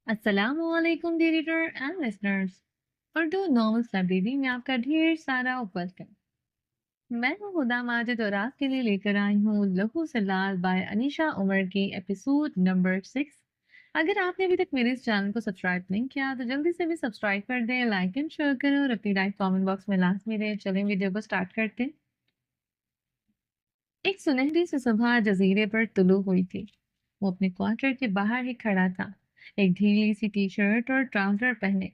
अस्सलाम वालेकुम reader and listeners. Urdu novels library में आपका ढेर सारा वेलकम। मैं हूँ हुदा माजिद और आपके लिए लेकर आई हूँ लहू से लाल बाय अनीशा उमर की एपिसोड नंबर 6। अगर आपने अभी तक मेरे इस चैनल को सब्सक्राइब नहीं किया तो जल्दी से भी सब्सक्राइब कर दें, लाइक एंड शेयर करें और अपनी राय कमेंट बॉक्स में लाजमी दें। चलें वीडियो को स्टार्ट करते हैं। एक सुनहरी सी सुबह जजीरे पर तुलू हुई थी। वो अपने क्वार्टर के बाहर ही खड़ा था, एक ढीली सी टी शर्ट और ट्राउजर पहने,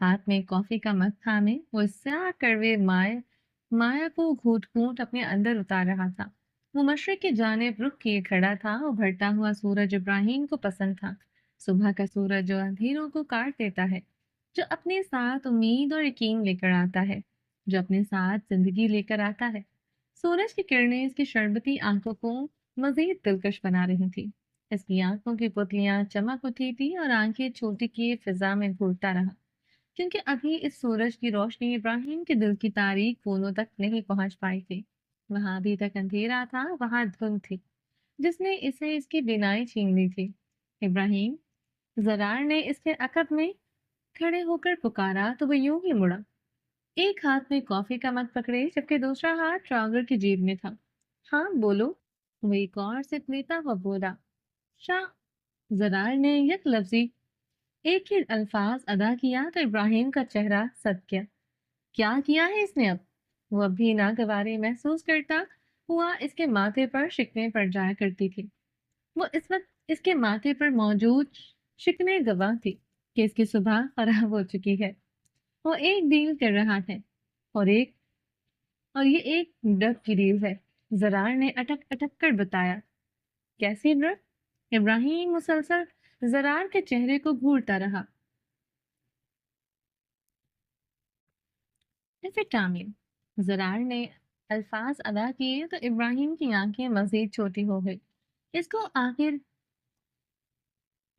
हाथ में कॉफी का मग थामे वो स्याह कड़वे माया को घूट घूट अपने अंदर उतार रहा था। वो मशरिक की जानिब रुख किए खड़ा था। उभरता हुआ सूरज इब्राहिम को पसंद था। सुबह का सूरज जो अंधेरों को काट देता है, जो अपने साथ उम्मीद और यकीन लेकर आता है, जो अपने साथ जिंदगी लेकर आता है। सूरज की किरणें इसकी शरबती आंखों को मजीद दिलकश बना रही थी। इसकी आंखों की पुतलियां चमक उठी थी और आंखें छोटी किए फिजा में घूरता रहा, क्योंकि अभी इस सूरज की रोशनी इब्राहिम के दिल की तारीख कोनों तक नहीं पहुंच पाई थी। वहां अभी तक अंधेरा था, वहां धुंध थी जिसने इसे इसकी बिनाई छीन ली थी। इब्राहिम, जरार ने इसके अकब में खड़े होकर पुकारा तो वो यूं ही मुड़ा, एक हाथ में कॉफी का मग पकड़े जबकि दूसरा हाथ ट्राउजर की जेब में था। हाँ बोलो, वो एक और सिप लेता हुआ बोला। शाह। जरार ने यक लफ्जी एक ही अल्फाज अदा किया तो इब्राहिम का चेहरा सद गया। क्या किया है इसने अब? वो अब भी नागवारी महसूस करता हुआ इसके माथे पर शिकने पड़ जाया करती थी। वो इस वक्त इसके माथे पर मौजूद शिकने गवाह थी कि इसकी सुबह खराब हो चुकी है। वो एक डील कर रहा है और ये एक ड्रग की डील है। जरार ने अटक अटक कर बताया। कैसी ड्रग? इब्राहिम मुसलसल जरार के चेहरे को घूरता रहा। एम्फेटामिन। जरार ने अल्फाज अदा किए तो इब्राहिम की आंखें मजीद छोटी हो गई। इसको आखिर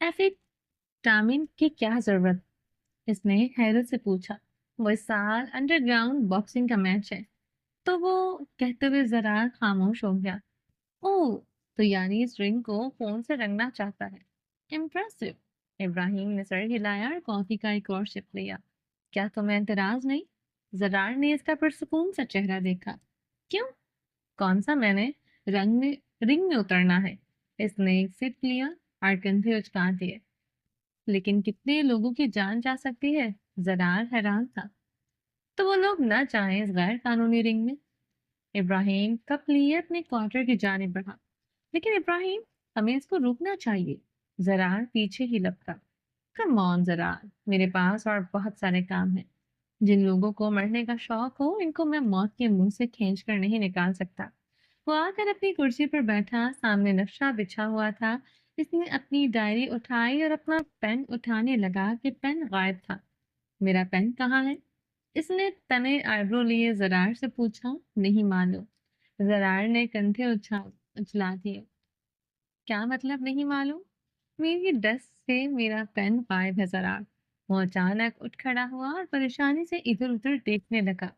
एम्फेटामिन की क्या जरूरत? इसने हैरत से पूछा। वो इस साल अंडरग्राउंड बॉक्सिंग का मैच है। तो वो कहते हुए जरार खामोश हो गया। ओह, तो यानी इस रिंग को फोन से रंगना चाहता है। इम्प्रेसिव। इब्राहिम ने सर हिलाया और कॉफी का एक और सिप लिया। क्या तुम्हें एतराज नहीं? जरार ने इसका पुरसुकून सा चेहरा देखा। क्यों? कौन सा मैंने रिंग में उतरना है? इसने एक सिप लिया और कंधे उचका दिए। लेकिन कितने लोगों की जान जा सकती है? जरार हैरान था। तो वो लोग ना चाहें इस गैर कानूनी रिंग में? इब्राहिम कप लिए अपने क्वार्टर की जानिब बढ़ा। लेकिन इब्राहिम, हमें इसको रोकना चाहिए। जरार पीछे ही लपका। कम ऑन जरार, मेरे पास और बहुत सारे काम हैं। जिन लोगों को मरने का शौक हो, इनको मैं मौत के मुंह से खींच कर नहीं निकाल सकता। वो आकर अपनी कुर्सी पर बैठा, सामने नक्शा बिछा हुआ था। इसने अपनी डायरी उठाई और अपना पेन उठाने लगा कि पेन गायब था। मेरा पेन कहाँ है? इसने तने आईब्रो लिए जरार से पूछा। नहीं मालूम। जरार ने कंधे उछला दिए। क्या मतलब नहीं मालूम? मेरी डेस्क से मेरा पेन गायब है जरार। वो अचानक उठ खड़ा हुआ और परेशानी से इधर उधर देखने लगा।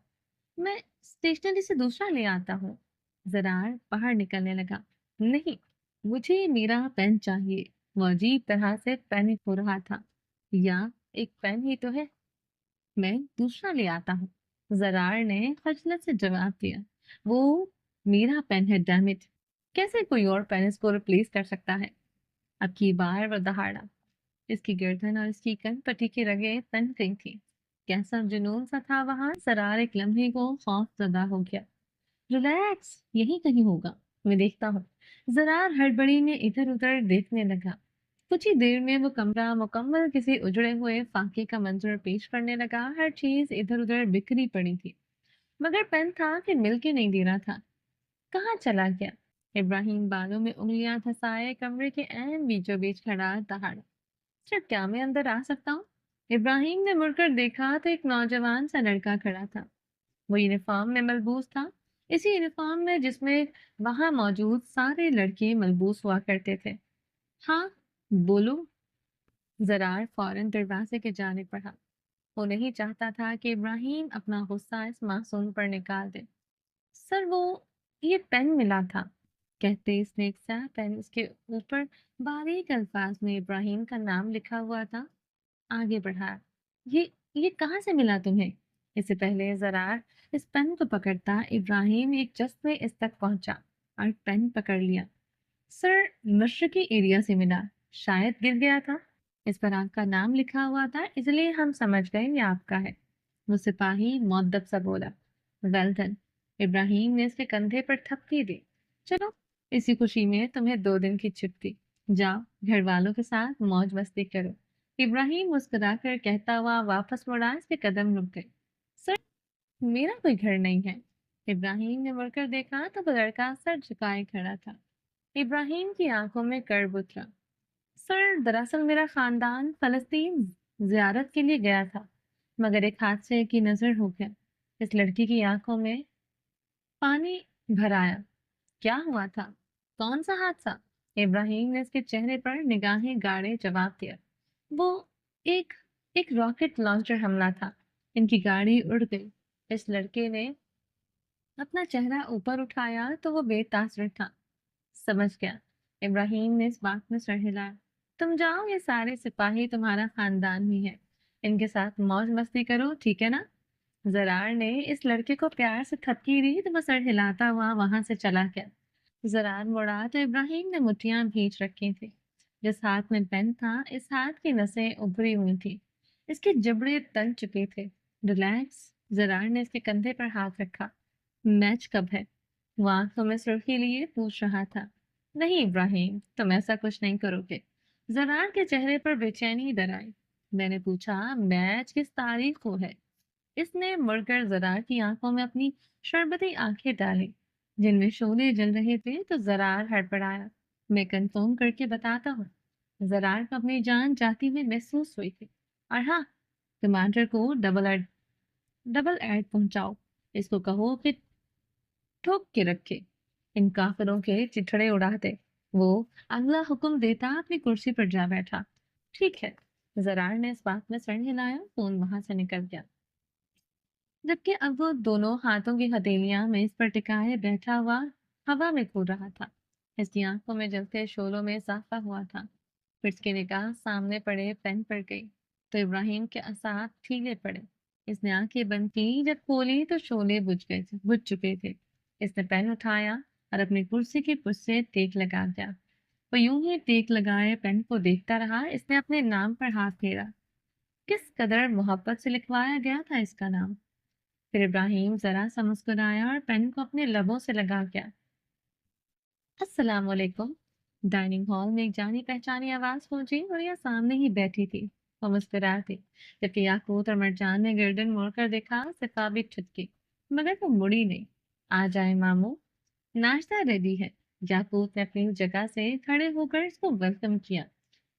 मैं स्टेशनरी से दूसरा ले आता हूँ। जरार बाहर निकलने लगा। नहीं, मुझे मेरा पेन चाहिए। वो अजीब तरह से पैनिक हो रहा था। या एक पेन ही तो है, मैं दूसरा ले आता हूँ। जरार ने खजलत से जवाब दिया। वो मेरा पेन है, डैम इट। कैसे कोई और पेन इसको रिप्लेस कर सकता है? अब की बार वो दहाड़ा। इसकी गर्दन और इसकी कनपट्टी की रगें तन गई थी। कैसा जुनून सा था वहां। जरार एक लम्हे को खौफ ज़दा हो गया। रिलैक्स, यही कहीं होगा, मैं देखता हूँ। जरार हड़बड़ी में इधर उधर देखने लगा। कुछ ही देर में वो कमरा मुकम्मल किसी उजड़े हुए फाके का मंजर पेश करने लगा। हर चीज इधर उधर बिखरी पड़ी थी, मगर पेन था कि मिल के नहीं दे रहा था। कहाँ चला गया? इब्राहिम बालों में उंगलियां धंसाए कमरे के ऐन बीचों बीच खड़ा दहाड़ा। सर, क्या मैं अंदर आ सकता हूँ? इब्राहिम ने मुड़कर देखा तो एक नौजवान सा लड़का खड़ा था। वो यूनिफॉर्म में मलबूस था, इसी यूनिफॉर्म में जिसमें वहां मौजूद सारे लड़के मलबूस हुआ करते थे। हाँ, बोलो। जरार फौरन दरवाजे के जाने बढ़ा। वो नहीं चाहता था कि इब्राहिम अपना गुस्सा इस मासूम पर निकाल दे। सर, वो ये पेन मिला था, कहते इसने एक स्याह पेन, उसके ऊपर बारीक अल्फाज में इब्राहिम का नाम लिखा हुआ था। आगे बढ़ाया। ये ये कहाँ से मिला तुम्हें? इससे पहले ज़रार इस पेन को पकड़ता, इब्राहिम एक जस्ट में इस तक पहुंचा और पेन पकड़ लिया। सर, मशरकी एरिया से मिला, शायद गिर गया था। इस पर आपका नाम लिखा हुआ था, इसलिए हम समझ गए ये आपका है। वो सिपाही मुअद्दब सा बोला। Well done. इब्राहिम ने उसके कंधे पर थपकी दी। चलो, इसी खुशी में तुम्हें 2 दिन की छुट्टी। जाओ, घर वालों के साथ मौज मस्ती करो। इब्राहिम मुस्कुराकर कहता हुआ वापस मुड़ा, इसके कदम रुक गए। सर, मेरा कोई घर नहीं है। इब्राहिम ने मुड़कर देखा तो वो लड़का सर झुकाए खड़ा था। इब्राहिम की आंखों में कर्व उतरा। सर, दरअसल मेरा खानदान फलस्तीन जियारत के लिए गया था, मगर एक हादसे की नजर हो गया। इस लड़की की आंखों में पानी भर आया। क्या हुआ था? कौन सा हादसा? इब्राहिम ने उसके चेहरे पर निगाहें गाड़े जवाब दिया। वो एक एक रॉकेट लॉन्चर हमला था। इनकी गाड़ी उड़ गई। इस लड़के ने अपना चेहरा ऊपर उठाया तो वो बेतासर था। समझ गया। इब्राहिम ने इस बात में सर हिलाया। तुम जाओ, ये सारे सिपाही तुम्हारा खानदान ही है। इनके साथ मौज मस्ती करो, ठीक है ना? जरार ने इस लड़के को प्यार से थपकी दी तो वो सर हिलाता हुआ वहां से चला गया। जरार मुड़ा तो इब्राहिम ने मुठ्ठियां भींच रखी थी। जिस हाथ में पेन था, इस हाथ की नसें उभरी हुई थी। इसके जबड़े तन चुके थे। रिलैक्स। जरार ने इसके कंधे पर हाथ रखा। मैच कब है? वो आंखों में सुर्खी लिए पूछ रहा था। नहीं इब्राहिम, तुम ऐसा कुछ नहीं करोगे। जरार के चेहरे पर बेचैनी दर आई। मैंने पूछा, मैच किस तारीख को है? इसने मुड़कर जरार की आंखों में अपनी शरबती आंखें डाली, जिनमें शोले जल रहे थे, तो जरार हड़बड़ाया। मैं कंफर्म करके बताता हूँ। जरार को अपनी जान जाती हुई महसूस हुई थी। और हाँ, कमांडर को डबल एड पहुंचाओ। इसको कहो कि ठोक के रखे, इन काफिरों के चिथड़े उड़ा दे। वो अगला हुक्म देता अपनी कुर्सी पर जा बैठा। ठीक है। जरार ने इस बात में सर हिलाया, फोन वहां से निकल गया। जबकि अब वो दोनों हाथों की हथेलियां मेज पर टिकाए बैठा हुआ हवा में खो रहा था। इसकी आंखों में जलते शोलों में इजाफा हुआ था। फिर उसकी निगाह सामने पड़े पेन पर गई तो इब्राहिम के असाब ठीले पड़े। इसने आंखें बंद की, जब खोली तो शोले बुझ चुके थे। इसने पेन उठाया और अपनी कुर्सी की पुछ से टेक लगा दिया। वो यूं ही टेक लगाए पेन को देखता रहा। इसने अपने नाम पर हाथ फेरा। किस कदर मोहब्बत से लिखवाया गया था इसका नाम। फिर इब्राहिम जरा सा मुस्कुराया और पेन को अपने लबों से लगा गया। अस्सलाम वालेकुम। डाइनिंग हॉल में एक जानी पहचानी आवाज पहुंची और यह सामने ही बैठी थी। वो मुस्कुरा थी। जबकि याकूत और मरजान ने गर्दन मोड़कर देखा, सिफा भी ठिठकी, मगर वो मुड़ी नहीं। आ जाए मामू, नाश्ता रेडी है। याकूत ने अपनी जगह से खड़े होकर इसको वेलकम किया।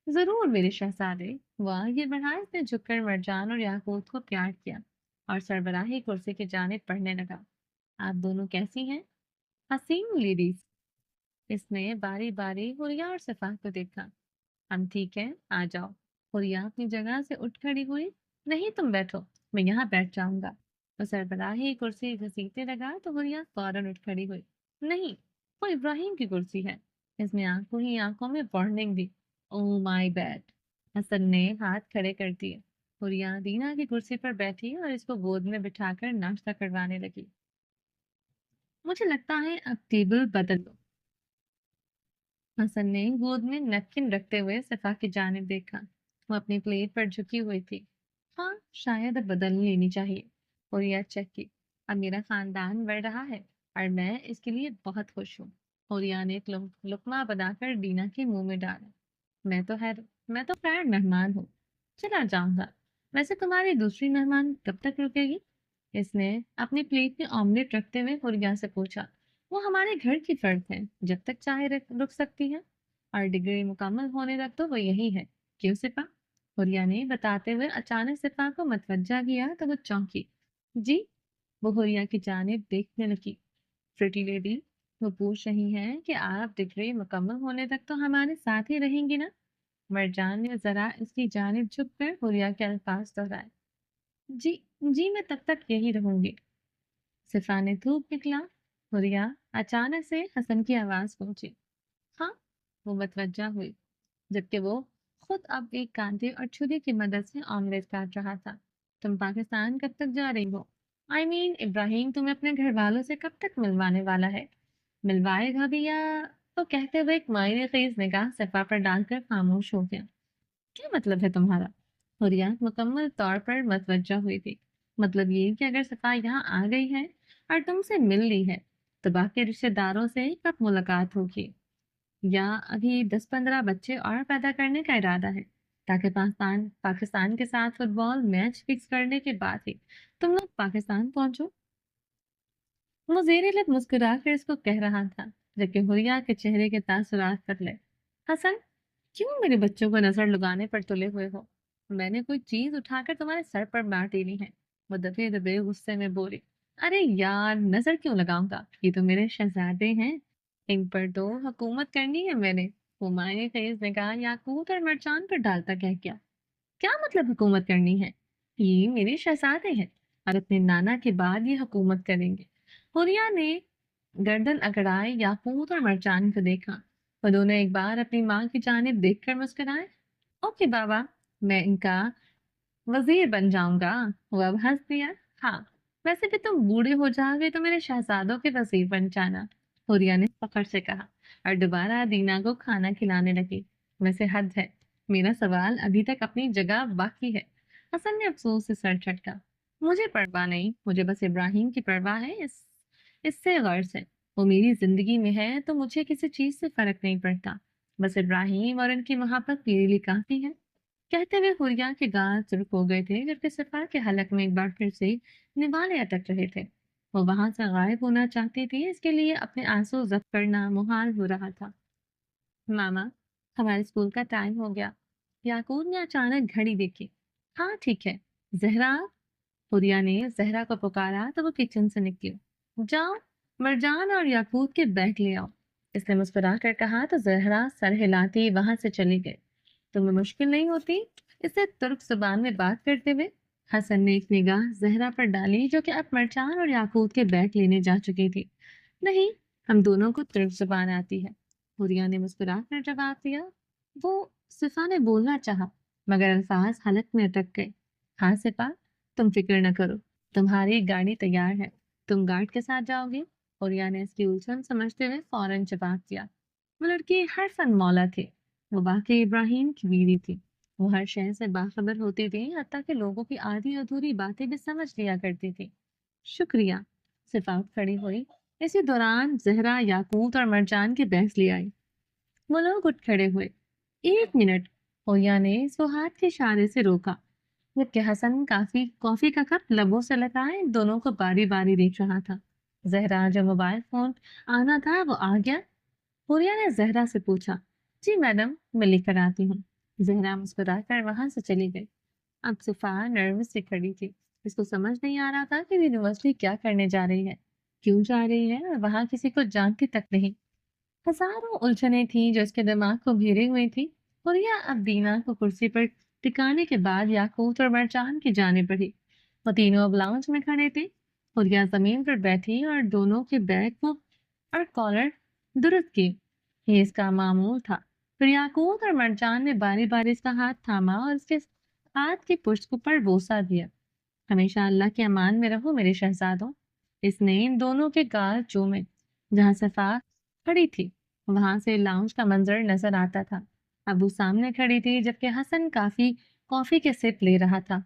जरूर मेरे शहजादे। वो आगे बढ़ा। इसने झुककर मरजान और याकूत को प्यार किया और सरबराही कुर्सी की जानिब बढ़ने लगा। आप दोनों कैसी हैं? हसीन लेडीज। इसने बारी बारी हुरिया और सफा को देखा। हम ठीक हैं, आ जाओ। हुरिया अपनी जगह से उठ खड़ी हुई। नहीं, तुम बैठो, मैं यहाँ बैठ जाऊंगा। वो सरबराही कुर्सी घसीटने लगा तो हुरिया फौरन उठ खड़ी हुई। नहीं, वो इब्राहिम की कुर्सी है। इसने आंखों ही आंखों में वार्निंग दी। Oh my bad. हसन ने हाथ खड़े कर दिए। हुरिया दीना की कुर्सी पर बैठी और इसको गोद में बिठाकर नाश्ता करवाने लगी। मुझे लगता है अब टेबल बदल लो। हसन ने गोद में नैपकिन रखते हुए सफा की जानिब देखा। वो अपनी प्लेट पर झुकी हुई थी। हाँ, शायद अब बदल लेनी चाहिए। और यह चेक की। अब मेरा खानदान बढ़ रहा है और मैं इसके लिए बहुत खुश हूँ। होरिया ने एक लुकमा बनाकर दीना के मुंह में डाला। मैं तो खैर मेहमान हूँ, चला जाऊंगा। वैसे तुम्हारी दूसरी मेहमान कब तक रुकेगी? इसने अपनी प्लेट में ऑमलेट रखते हुए हुरिया से पूछा। वो हमारे घर की फर्द है, जब तक चाहे रुक सकती है। और डिग्री मुकम्मल होने तक तो वो यही है। क्यों सिपा? हुरिया ने बताते हुए अचानक सिपा को मतवज्जा किया तो वो चौंकी। जी। वो हुरिया की जानिब देखने लगी। प्रिटी लेडी, वो पूछ रही हैं कि आप डिग्री मुकम्मल होने तक तो हमारे साथ ही रहेंगी ना? मरजान ने जरा इसकी जानिब झुककर हुरिया के अल्फाज दोहराए। जी, जी मैं तब तक यही रहूंगी। सिफा ने धूप निकला। हुरिया अचानक से हसन की आवाज पहुंची। हाँ। वो मतवज्जा हुई, जबकि वो خود اب ایک کانٹے اور چھری کی مدد سے آملیٹ کاٹ رہا تھا۔ تم پاکستان کب تک جا رہی ہو؟ ابراہیم تمہیں اپنے گھر والوں سے کب تک ملوانے والا ہے؟ ملوائے گا بھی یا؟ تو کہتے ہوئے ایک معنی خیز نگاہ صفا پر ڈال کر خاموش ہو گیا۔ کیا مطلب ہے تمہارا؟ حریات مکمل طور پر متوجہ ہوئی تھی۔ مطلب یہ کہ اگر صفا یہاں آ گئی ہے اور تم سے مل لی ہے تو باقی رشتے داروں سے کب ملاقات ہوگی؟ یا ابھی 10-15 بچے اور پیدا کرنے کا ارادہ ہے تاکہ پاکستان کے ساتھ فٹ بال میچ فکس کرنے کے بعد ہی تم لوگ پاکستان پہنچو؟ وہ زیر لب مسکرا کر اس کو کہہ رہا تھا جبکہ حریہ کے چہرے کے تاثرات بدلے۔ حسن، کیوں میرے بچوں کو نظر لگانے پر تلے ہوئے ہو؟ میں نے کوئی چیز اٹھا کر تمہارے سر پر مار دینی ہے۔ وہ دبے دبے غصے میں بولی۔ ارے یار، نظر کیوں لگاؤں گا؟ یہ تو میرے شہزادے ہیں، ان پر تو حکومت کرنی ہے میں نے۔ وہ معنی خیز نگاہ یاقوت اور مرجان پر ڈالتا کہہ گیا۔ کیا مطلب حکومت کرنی ہے؟ یہ میرے شہزادے ہیں اور اپنے نانا کے بعد یہ حکومت کریں گے۔ حوریا نے گردن اکڑائے یاقوت اور مرجان کو دیکھا۔ وہ دونوں ایک بار اپنی ماں کی جانب دیکھ کر مسکرائے۔ اوکے بابا، میں ان کا وزیر بن جاؤں گا۔ وہ اب ہنس دیا۔ ہاں، ویسے بھی تم بوڑھے ہو جاؤ گے تو میرے شہزادوں کے وزیر بن جانا، حوریا نے فخر سے کہا اور دوبارہ دینا کو کھانا کھلانے لگی۔ ویسے حد ہے، میرا سوال ابھی تک اپنی جگہ باقی ہے۔ حسن نے افسوس سے سر جھٹکا۔ مجھے پرواہ نہیں، مجھے بس ابراہیم کی پرواہ ہے، اس سے غرض ہے۔ وہ میری زندگی میں ہے تو مجھے کسی چیز سے فرق نہیں پڑتا، بس ابراہیم اور ان کی محبت میرے لیے کافی ہے۔ کہتے ہوئے حوریا کے گال سرخ ہو گئے تھے جبکہ صفا کے حلق میں ایک بار پھر سے نوالے اٹک رہے تھے۔ وہ وہاں سے غائب ہونا چاہتی تھی، اس کے لیے اپنے آنسو ضبط کرنا محال ہو رہا تھا۔ ماما، ہمارے اسکول کا ٹائم ہو گیا۔ یعقوب نے اچانک گھڑی دیکھی۔ ہاں ٹھیک ہے، زہرا۔ حوریا نے زہرا کو پکارا تو وہ کچن سے نکلی۔ جاؤ، مرجان اور یعقوب کے بیگ لے آؤ، اس نے مسکرا کر کہا تو زہرا سر ہلاتی وہاں سے چلی گئی۔ تمہیں مشکل نہیں ہوتی؟ اس سے ترک زبان میں بات کرتے ہوئے حسن نے ایک نگاہ زہرا پر ڈالی جو کہ اب مرجان اور یعقوب کے بیگ لینے جا چکی تھی۔ نہیں، ہم دونوں کو ترک زبان آتی ہے، حوریا نے مسکرا کر جواب دیا۔ وہ صفا نے بولنا چاہا مگر الفاظ حلق میں اٹک گئے۔ ہاں صفا، تم فکر نہ کرو، تمہاری گاڑی تیار ہے، تم گارڈ کے ساتھ جاؤ گے؟ حوریا نے اس کی الجھن سمجھتے ہوئے فوراً جواب دیا۔ وہ لڑکی ہر فن مولا تھی، وہ واقعی ابراہیم کی بیوی تھی۔ وہ ہر شے سے باخبر ہوتی تھی، حتیٰ کہ لوگوں کی آدھی ادھوری باتیں بھی سمجھ لیا کرتی تھی۔ شکریہ، صفا کھڑی ہوئی۔ اسی دوران زہرا یاقوت اور مرجان کے بیگز لے آئی۔ وہ لوگ اٹھ کھڑے ہوئے۔ ایک منٹ، حوریا نے اس کو ہاتھ کے اشارے سے روکا جبکہ حسن کافی کا کپ لبوں سے لگائے دونوں کو باری باری دیکھ رہا تھا۔ زہرا جو موبائل فون آنا تھا وہ آ گیا؟ حوریا نے زہرا سے پوچھا۔ جی میڈم، میں لے کر آتی ہوں۔ زہرا مسکرا کر وہاں سے چلی گئی۔ اب صفا نروس سے کھڑی تھی، اس کو سمجھ نہیں آ رہا تھا کہ یونیورسٹی کیا کرنے جا رہی ہے، کیوں جا رہی ہے اور وہاں کسی کو جانتی تک نہیں۔ ہزاروں الجھنیں تھیں جو اس کے دماغ کو گھیرے ہوئی تھی۔ حوریا اب دینا کو کرسی پر ٹکانے کے بعد یاقوت اور مرجان کی جانب بڑھی۔ وہ تینوں اب لاؤنج میں کھڑے تھے۔ حوریا زمین پر بیٹھی اور دونوں کے بیگ کو اور کالر درست کی۔ یہ اس کا معمول تھا۔ پھر یاقوت اور مرجان نے باری باری اس کا ہاتھ تھاما اور اس کے ہاتھ کی پشت پر بوسہ دیا۔ ہمیشہ اللہ کے امان میں رہو میرے شہزادوں۔ اس نے ان دونوں کے گال چومے۔ جہاں صفا کھڑی تھی وہاں سے لاؤنج کا منظر نظر آتا تھا۔ ابو سامنے کھڑی تھی جبکہ حسن کافی کے سپ لے رہا تھا۔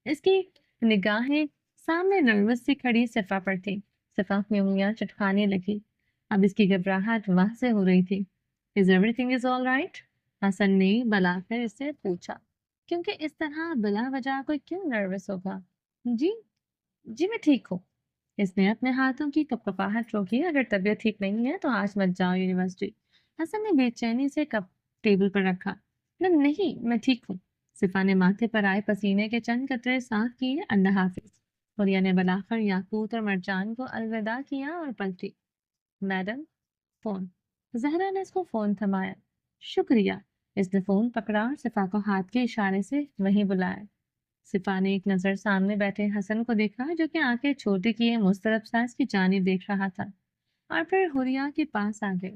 اس کی نگاہیں سامنے نروس سی کھڑی صفا پر تھی۔ صفا اپنی انگلیاں چٹکانے لگی۔ اب اس کی گھبراہٹ واضح ہو رہی تھی۔ Is everything is all right؟ حسن نے بلا کر اس سے پوچھا، کیونکہ اس طرح بلا وجہ کوئی کیوں نروس ہوگا؟ جی میں ٹھیک ہوں۔ اس نے اپنے ہاتھوں کی کپکپاہٹ روکی۔ اگر طبیعت ٹھیک نہیں ہے تو آج مت جاؤ یونیورسٹی۔ حسن نے بے چینی سے کپ ٹیبل پر رکھا۔ نہیں، میں ٹھیک ہوں۔ صفا نے ماتھے پر آئے پسینے کے چند قطرے صاف کیے۔ اللہ حافظ۔ حوریا نے بلا کر یاقوت اور مرجان کو الوداع کیا اور پلٹی۔ Madam, phone. زہرا نے اس کو فون تھمایا۔ شکریہ۔ اس نے فون پکڑا اور صفا کو ہاتھ کے اشارے سے وہیں بلایا۔ صفا نے ایک نظر سامنے بیٹھے حسن کو دیکھا جو کہ آنکھیں چھوٹی کیے مضطرب ساز کی جانب دیکھ رہا تھا، اور پھر حوریا کے پاس آ گئے۔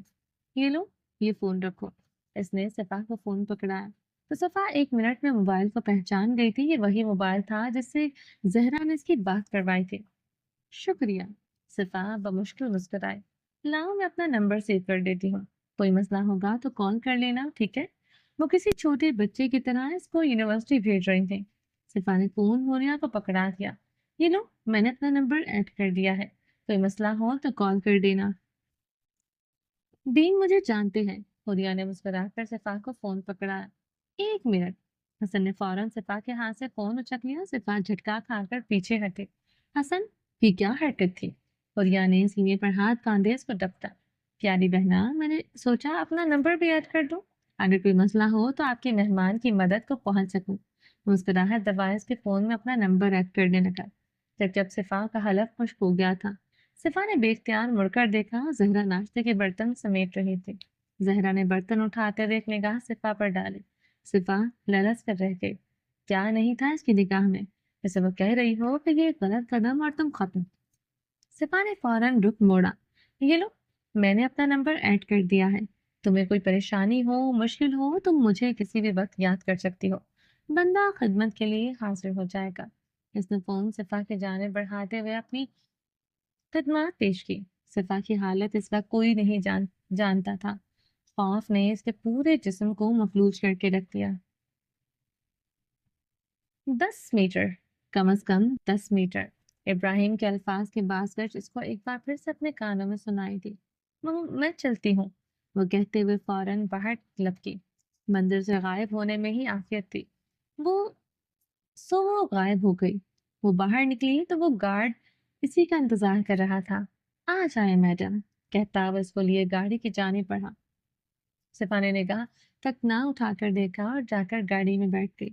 یہ لو، یہ فون رکھو۔ اس نے صفا کو فون پکڑایا۔ تو صفا 1 منٹ میں موبائل کو پہچان گئی تھی، یہ وہی موبائل تھا جس سے زہرا نے اس کی بات کروائی تھی۔ شکریہ، صفا بمشکل مسکرائے۔ لاؤ میں اپنا نمبر سیو کر دیتی ہوں، کوئی مسئلہ ہوگا تو کال کر لینا، ٹھیک ہے؟ وہ کسی چھوٹے بچے کی طرح اس کو یونیورسٹی بھیج رہی تھی۔ صفا نے فون موریا کو پکڑا دیا۔ یہ لو، میں نے اپنا نمبر ایڈ کر دیا ہے، کوئی مسئلہ ہو تو کال کر دینا۔ دین مجھے جانتے ہیں، ہوریا نے مسکرا کر صفا کو فون پکڑایا۔ 1 منٹ، حسن نے فوراً صفا کے ہاتھ سے فون اچک لیا۔ صفا جھٹکا کھا کر پیچھے ہٹے۔ حسن، یہ کیا حرکت تھی؟ ہوریا نے سینے پر ہاتھ باندھے اس کو ڈپٹا۔ پیاری بہنا، میں نے سوچا اپنا نمبر بھی ایڈ کر دوں، اگر کوئی مسئلہ ہو تو آپ کے مہمان کی مدد کو پہنچ سکوں۔ مسکراہٹ دبائے اس کے فون میں اپنا نمبر ایڈ کرنے لگا۔ جب صفا کا حلق خشک ہو گیا تھا، صفا نے بے اختیار مڑ کر دیکھا، زہرا ناشتے کے برتن سمیٹ رہی تھی۔ زہرا نے برتن اٹھاتے ہوئے ایک نگاہ صفا پر ڈالی۔ صفا لرز کر رہ گئی۔ کیا نہیں تھا اس کی نگاہ میں؟ جیسے وہ کہہ رہی ہو کہ یہ غلط قدم اور تم ختم۔ صفا نے فوراً رخ موڑا۔ یہ لو، میں نے اپنا نمبر ایڈ کر دیا ہے، تمہیں کوئی پریشانی ہو، مشکل ہو، تم مجھے کسی بھی وقت یاد کر سکتی ہو، بندہ خدمت کے لیے حاضر ہو جائے گا۔ اس نے فون صفا کی جانب بڑھاتے ہوئے اپنی خدمات پیش کی۔ صفا کی حالت اس وقت کوئی نہیں جانتا تھا۔ خوف نے اس کے پورے جسم کو مفلوج کر کے رکھ دیا۔ 10 میٹر، کم از کم 10 میٹر۔ ابراہیم کے الفاظ کی بازگشت اس کو ایک بار پھر سے اپنے کانوں میں سنائی دی۔ میں چلتی ہوں، وہ کہتے ہوئے فوراً باہر لپکی۔ منظر سے غائب ہونے میں ہی عافیت تھی۔ وہ وہ غائب ہو گئی۔ وہ باہر نکلی تو وہ گارڈ اسی کا انتظار کر رہا تھا۔ آ جائیں میڈم، کہتا وہ اس کو لیے گاڑی کی جانب بڑھا۔ صفا نے نگاہ تک نہ اٹھا کر دیکھا اور جا کر گاڑی میں بیٹھ گئی۔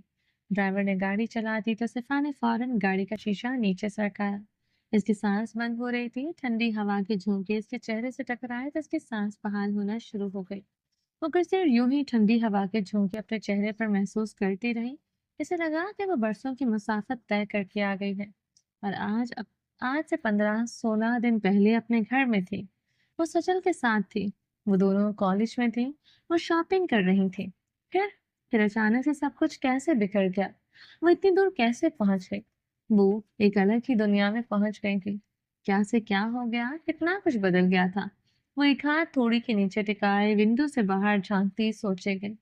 ڈرائیور نے گاڑی چلا دی تو صفا نے فوراً گاڑی کا شیشہ نیچے سرکایا۔ اس کی سانس بند ہو رہی تھی۔ ٹھنڈی ہوا کے جھونکے اس کے چہرے سے ٹکرائے تو اس کی سانس بحال ہونا شروع ہو گئی۔ وہ کچھ دیر یوں ہی ٹھنڈی ہوا کے جھونکے اپنے چہرے پر محسوس کرتی رہی۔ اسے لگا کہ وہ برسوں کی مسافت طے کر کے آ گئی ہے اور آج سے 15-16 دن پہلے اپنے گھر میں تھی۔ وہ سچل کے ساتھ تھی، وہ دونوں کالج میں تھی، وہ شاپنگ کر رہی تھی۔ پھر اچانک سے سب کچھ کیسے بکھر گیا؟ وہ اتنی دور کیسے پہنچ گئی؟ وہ ایک الگ ہی دنیا میں پہنچ گئی تھی۔ کیا سے کیا ہو گیا، کتنا کچھ بدل گیا تھا۔ وہ ایک ہاتھ تھوڑی کے نیچے ٹکائے ونڈو سے باہر جھانکتی سوچے گئی۔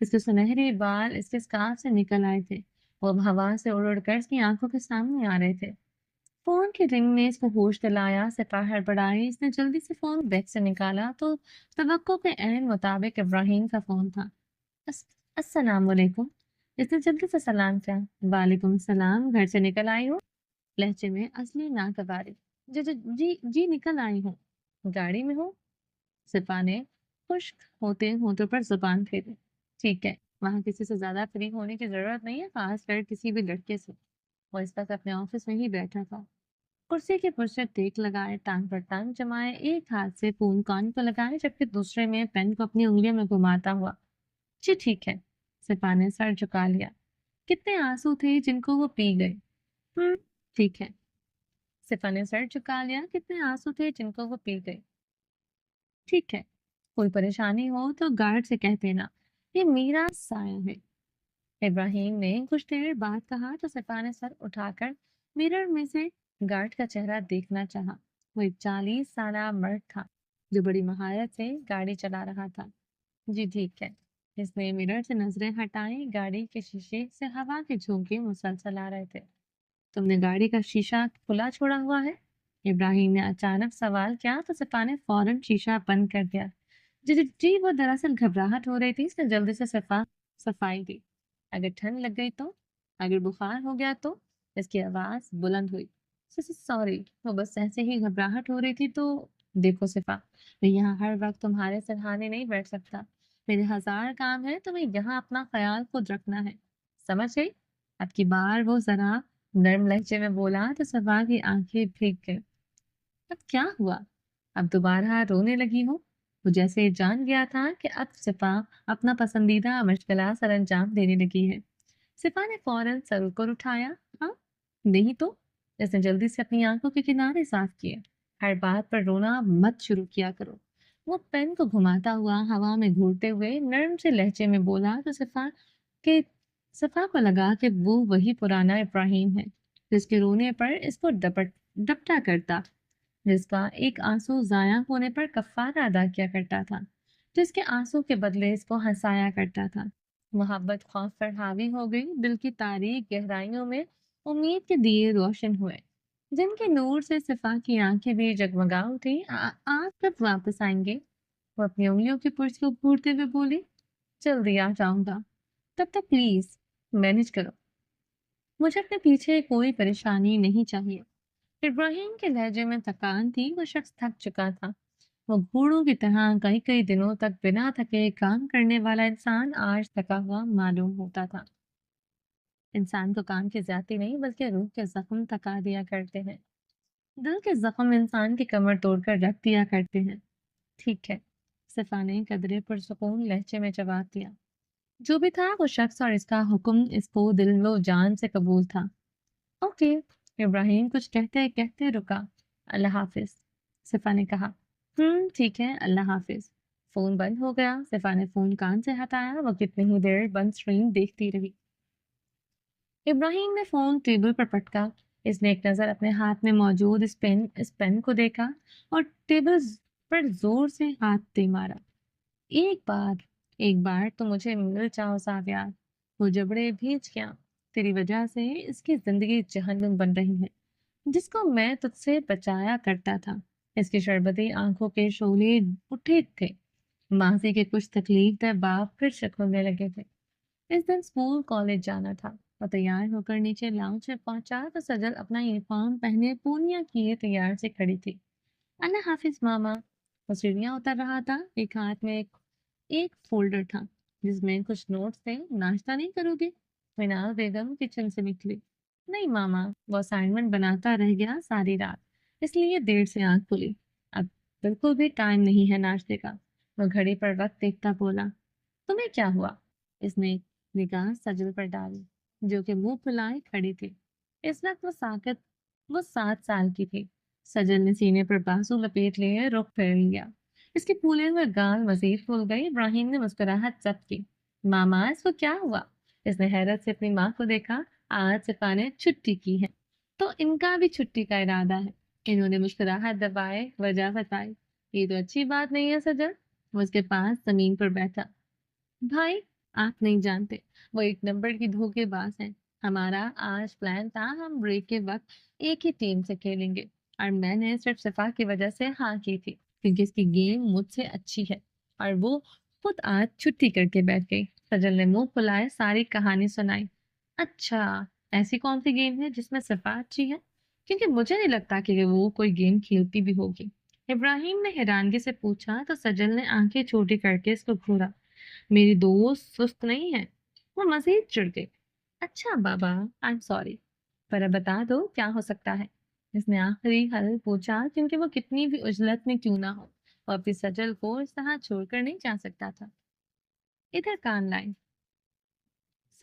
اس کے سنہرے بال اس کے اسکارف سے نکل آئے تھے، وہ اب ہوا سے اڑ اڑ کر اس کی آنکھوں کے سامنے آ رہے تھے۔ فون کی رنگ نے اس کو ہوش دلایا۔ صفا ہڑبڑائی، اس نے جلدی سے فون بیگ سے نکالا تو توقع کے عین مطابق ابراہیم کا فون تھا۔ السلام علیکم، اس نے جلدی سے سلام کیا۔ وعلیکم السلام، گھر سے نکل آئی ہو؟ لہجے میں اصلی ناگواری۔ جی نکل آئی ہوں۔ گاڑی میں ہوں؟ صفا نے خشک ہوتے ہونٹوں پر زبان پھیری۔ ٹھیک ہے، وہاں کسی سے زیادہ فری ہونے کی ضرورت نہیں ہے، خاص کر کسی بھی لڑکے سے۔ وہ اس وقت اپنے آفس میں ہی بیٹھا تھا، کرسی کے پرسے ٹیک لگائے، ٹانگ پر ٹانگ جمائے، ایک ہاتھ سے فون کان کو لگائے جبکہ دوسرے میں پین کو اپنی انگلیوں میں گھماتا ہوا۔ جی ٹھیک ہے، صفا نے سر جھکا لیا۔ کتنے آنسو تھے جن کو وہ پی گئے؟ ٹھیک ہے، صفا نے سر جھکا لیا۔ کتنے آنسو تھے جن کو وہ پی گئے؟ ٹھیک ہے، کوئی پریشانی ہو تو گارڈ سے کہہ دینا، یہ میرا سایہ ہے۔ ابراہیم نے کچھ دیر بعد کہا تو صفا نے سر اٹھا کر مرر میں سے گارڈ کا چہرہ دیکھنا چاہا۔ وہ ایک 40 سالہ مرد تھا جو بڑی مہارت سے گاڑی چلا رہا تھا۔ جی ٹھیک ہے، اس نے مرر سے نظریں ہٹائیں۔ گاڑی کے شیشے سے ہوا کے جھونکے مسلسل آ رہے تھے۔ تم نے گاڑی کا شیشہ کھلا چھوڑا ہوا ہے؟ ابراہیم نے اچانک سوال کیا تو صفا نے فوراً شیشہ بند کر دیا۔ جی وہ دراصل گھبراہٹ ہو رہی تھی، اس نے جلدی سے صفائی دی۔ اگر ٹھنڈ لگ گئی تو؟ اگر بخار ہو گیا تو؟ اس کی آواز بلند ہوئی۔ سوری، وہ بس ایسے ہی گھبراہٹ ہو رہی تھی تو۔ دیکھو صفا، میں یہاں ہر وقت تمہارے سرہانے نہیں بیٹھ سکتا، میرے 1000 کام ہے، تمہیں یہاں اپنا خیال خود رکھنا ہے، سمجھ گئی؟ اب کی بار وہ ذرا نرم لہجے میں بولا تو صفا کی آنکھیں بھیگ گئی۔ اب کیا ہوا؟ اب دوبارہ رونے لگی ہوں؟ وہ جیسے جان گیا تھا کہ اب صفا اپنا پسندیدہ مشغلہ سر انجام دینے لگی ہے۔ صفا نے فوراً سر کو اٹھایا۔ ہاں نہیں تو؟ اس نے جلدی سے اپنی آنکھوں کے کنارے صاف کیے۔ ہر بات پر رونا مت شروع کیا کرو۔ وہ پین کو گھماتا ہوا ہوا میں گھورتے ہوئے نرم سے لہجے میں بولا تو صفا कि सफा को लगा कि वो वही पुराना इब्राहिम है जिसके रोने पर इसको डपटा करता, जिसका एक आंसू जाया होने पर कफ्फारा अदा किया करता था, जिसके आंसू के बदले इसको हंसाया करता था। मोहब्बत खौफ पर हावी हो गई, दिल की तारीक गहराइयों में उम्मीद के दिए रोशन हुए, जिनके नूर से सिफा की आंखें भी जगमगा उठी। आप कब वापस आएंगे? वो अपनी उंगलियों की पुर्ज को घूरते हुए बोली। जल्दी आ जाऊंगा, तब तक प्लीज मैनेज करो, मुझे अपने पीछे कोई परेशानी नहीं चाहिए। इब्राहिम के लहजे में थकान थी, वो शख्स थक चुका था। वो घोड़ों की तरह कई कई दिनों तक बिना थके काम करने वाला इंसान आज थका हुआ मालूम होता था। इंसान को काम की ज्यादती नहीं बल्कि रूह के जख्म थका दिया करते हैं। दिल के जख्म इंसान की कमर तोड़कर रख दिया करते हैं। ठीक है, सिफा ने कदरे पुरसुकून लहजे में जवाब दिया। जो भी था वो शख्स और इसका हुक्म इसको दिलो जान से कबूल था। ओके, इब्राहिम कुछ कहते कहते रुका। अल्लाह हाफिज, सिफा ने कहा। ठीक है, अल्लाह हाफिज। फोन बंद हो गया। सिफा ने फोन कान से हटाया। वो कितनी ही देर बंद स्क्रीन देखती रही। इब्राहिम ने फोन टेबल पर पटका। इसने एक नजर अपने हाथ में मौजूद इस पेन को देखा और टेबल पर जोर से हाथ दे मारा। एक बार तो मुझे मिल जाओ सावियार, वो जबड़े भींच गया। तेरी वजह से इसकी जिंदगी जहन्नुम बन रही है, जिसको मैं तुझसे बचाया करता था। इसकी शरबती आंखों के शोले उठे थे। मासी के कुछ तकलीफ दे बाप फिर से खुलने लगे थे। इस दिन स्कूल कॉलेज जाना था। वो तैयार होकर नीचे लाउंज में पहुंचा तो सजल अपना यूनिफॉर्म पहने पूनिया किए तैयार से खड़ी थी। अल्लाह हाफिज मामा। वो सीढ़ियां उतर रहा था। एक हाथ में एक फोल्डर था जिसमें कुछ नोट्स थे। नाश्ता नहीं करोगे? मीनाल बेगम किचन से निकली। नहीं मामा, वो असाइनमेंट बनाता रह गया सारी रात, इसलिए देर से आंख खुली। अब बिल्कुल भी टाइम नहीं है नाश्ते का। वो घड़ी पर वक्त देखता बोला। तुम्हें क्या हुआ? इसने निगाह सजल पर डाली, जो कि मुंह फुलाए खड़ी थी। इस वक्त वो 7 साल की थी। सजल ने सीने पर बाजू लपेट लिए रुख फेर लिया। इसके फूले हुए गाल मजीद फूल गए। इब्राहिम ने मुस्कुराहट जब्त की। मामा, इसको क्या हुआ? इसने हैरत से अपनी माँ को देखा। आज सिफा ने छुट्टी की है, तो इनका भी छुट्टी का इरादा है। इन्होंने मुस्कुराहट दबाए वजह बताई। ये तो अच्छी बात नहीं है सजल। वो उसके पास जमीन पर बैठा। भाई, आप नहीं जानते, वो एक नंबर की धोखेबाज है। हमारा आज प्लान था हम ब्रेक के वक्त एक ही टीम से खेलेंगे, और मैंने सिर्फ सफा की वजह से हाँ की थी, क्योंकि इसकी गेम मुझसे अच्छी है। और वो खुद आज छुट्टी करके बैठ गई। सजल ने मुंह फुलाए सारी कहानी सुनाई। अच्छा, ऐसी कौन सी गेम है जिसमें सफा अच्छी है? क्योंकि मुझे नहीं लगता कि वो कोई गेम खेलती भी होगी। इब्राहिम ने हैरानगी से पूछा तो सजल ने आंखें छोटी करके इसको घूरा। मेरी दोस्त सुस्त नहीं है। वो मजीद चिढ़ गई। अच्छा बाबा, आई एम सॉरी, पर अब बता दो क्या हो सकता है? इसने आखिरी हल पूछा, क्योंकि वो कितनी भी उजलत में क्यों ना हो, वो अपनी सजल को इस तरह छोड़कर नहीं जा सकता था। इधर कान लाए।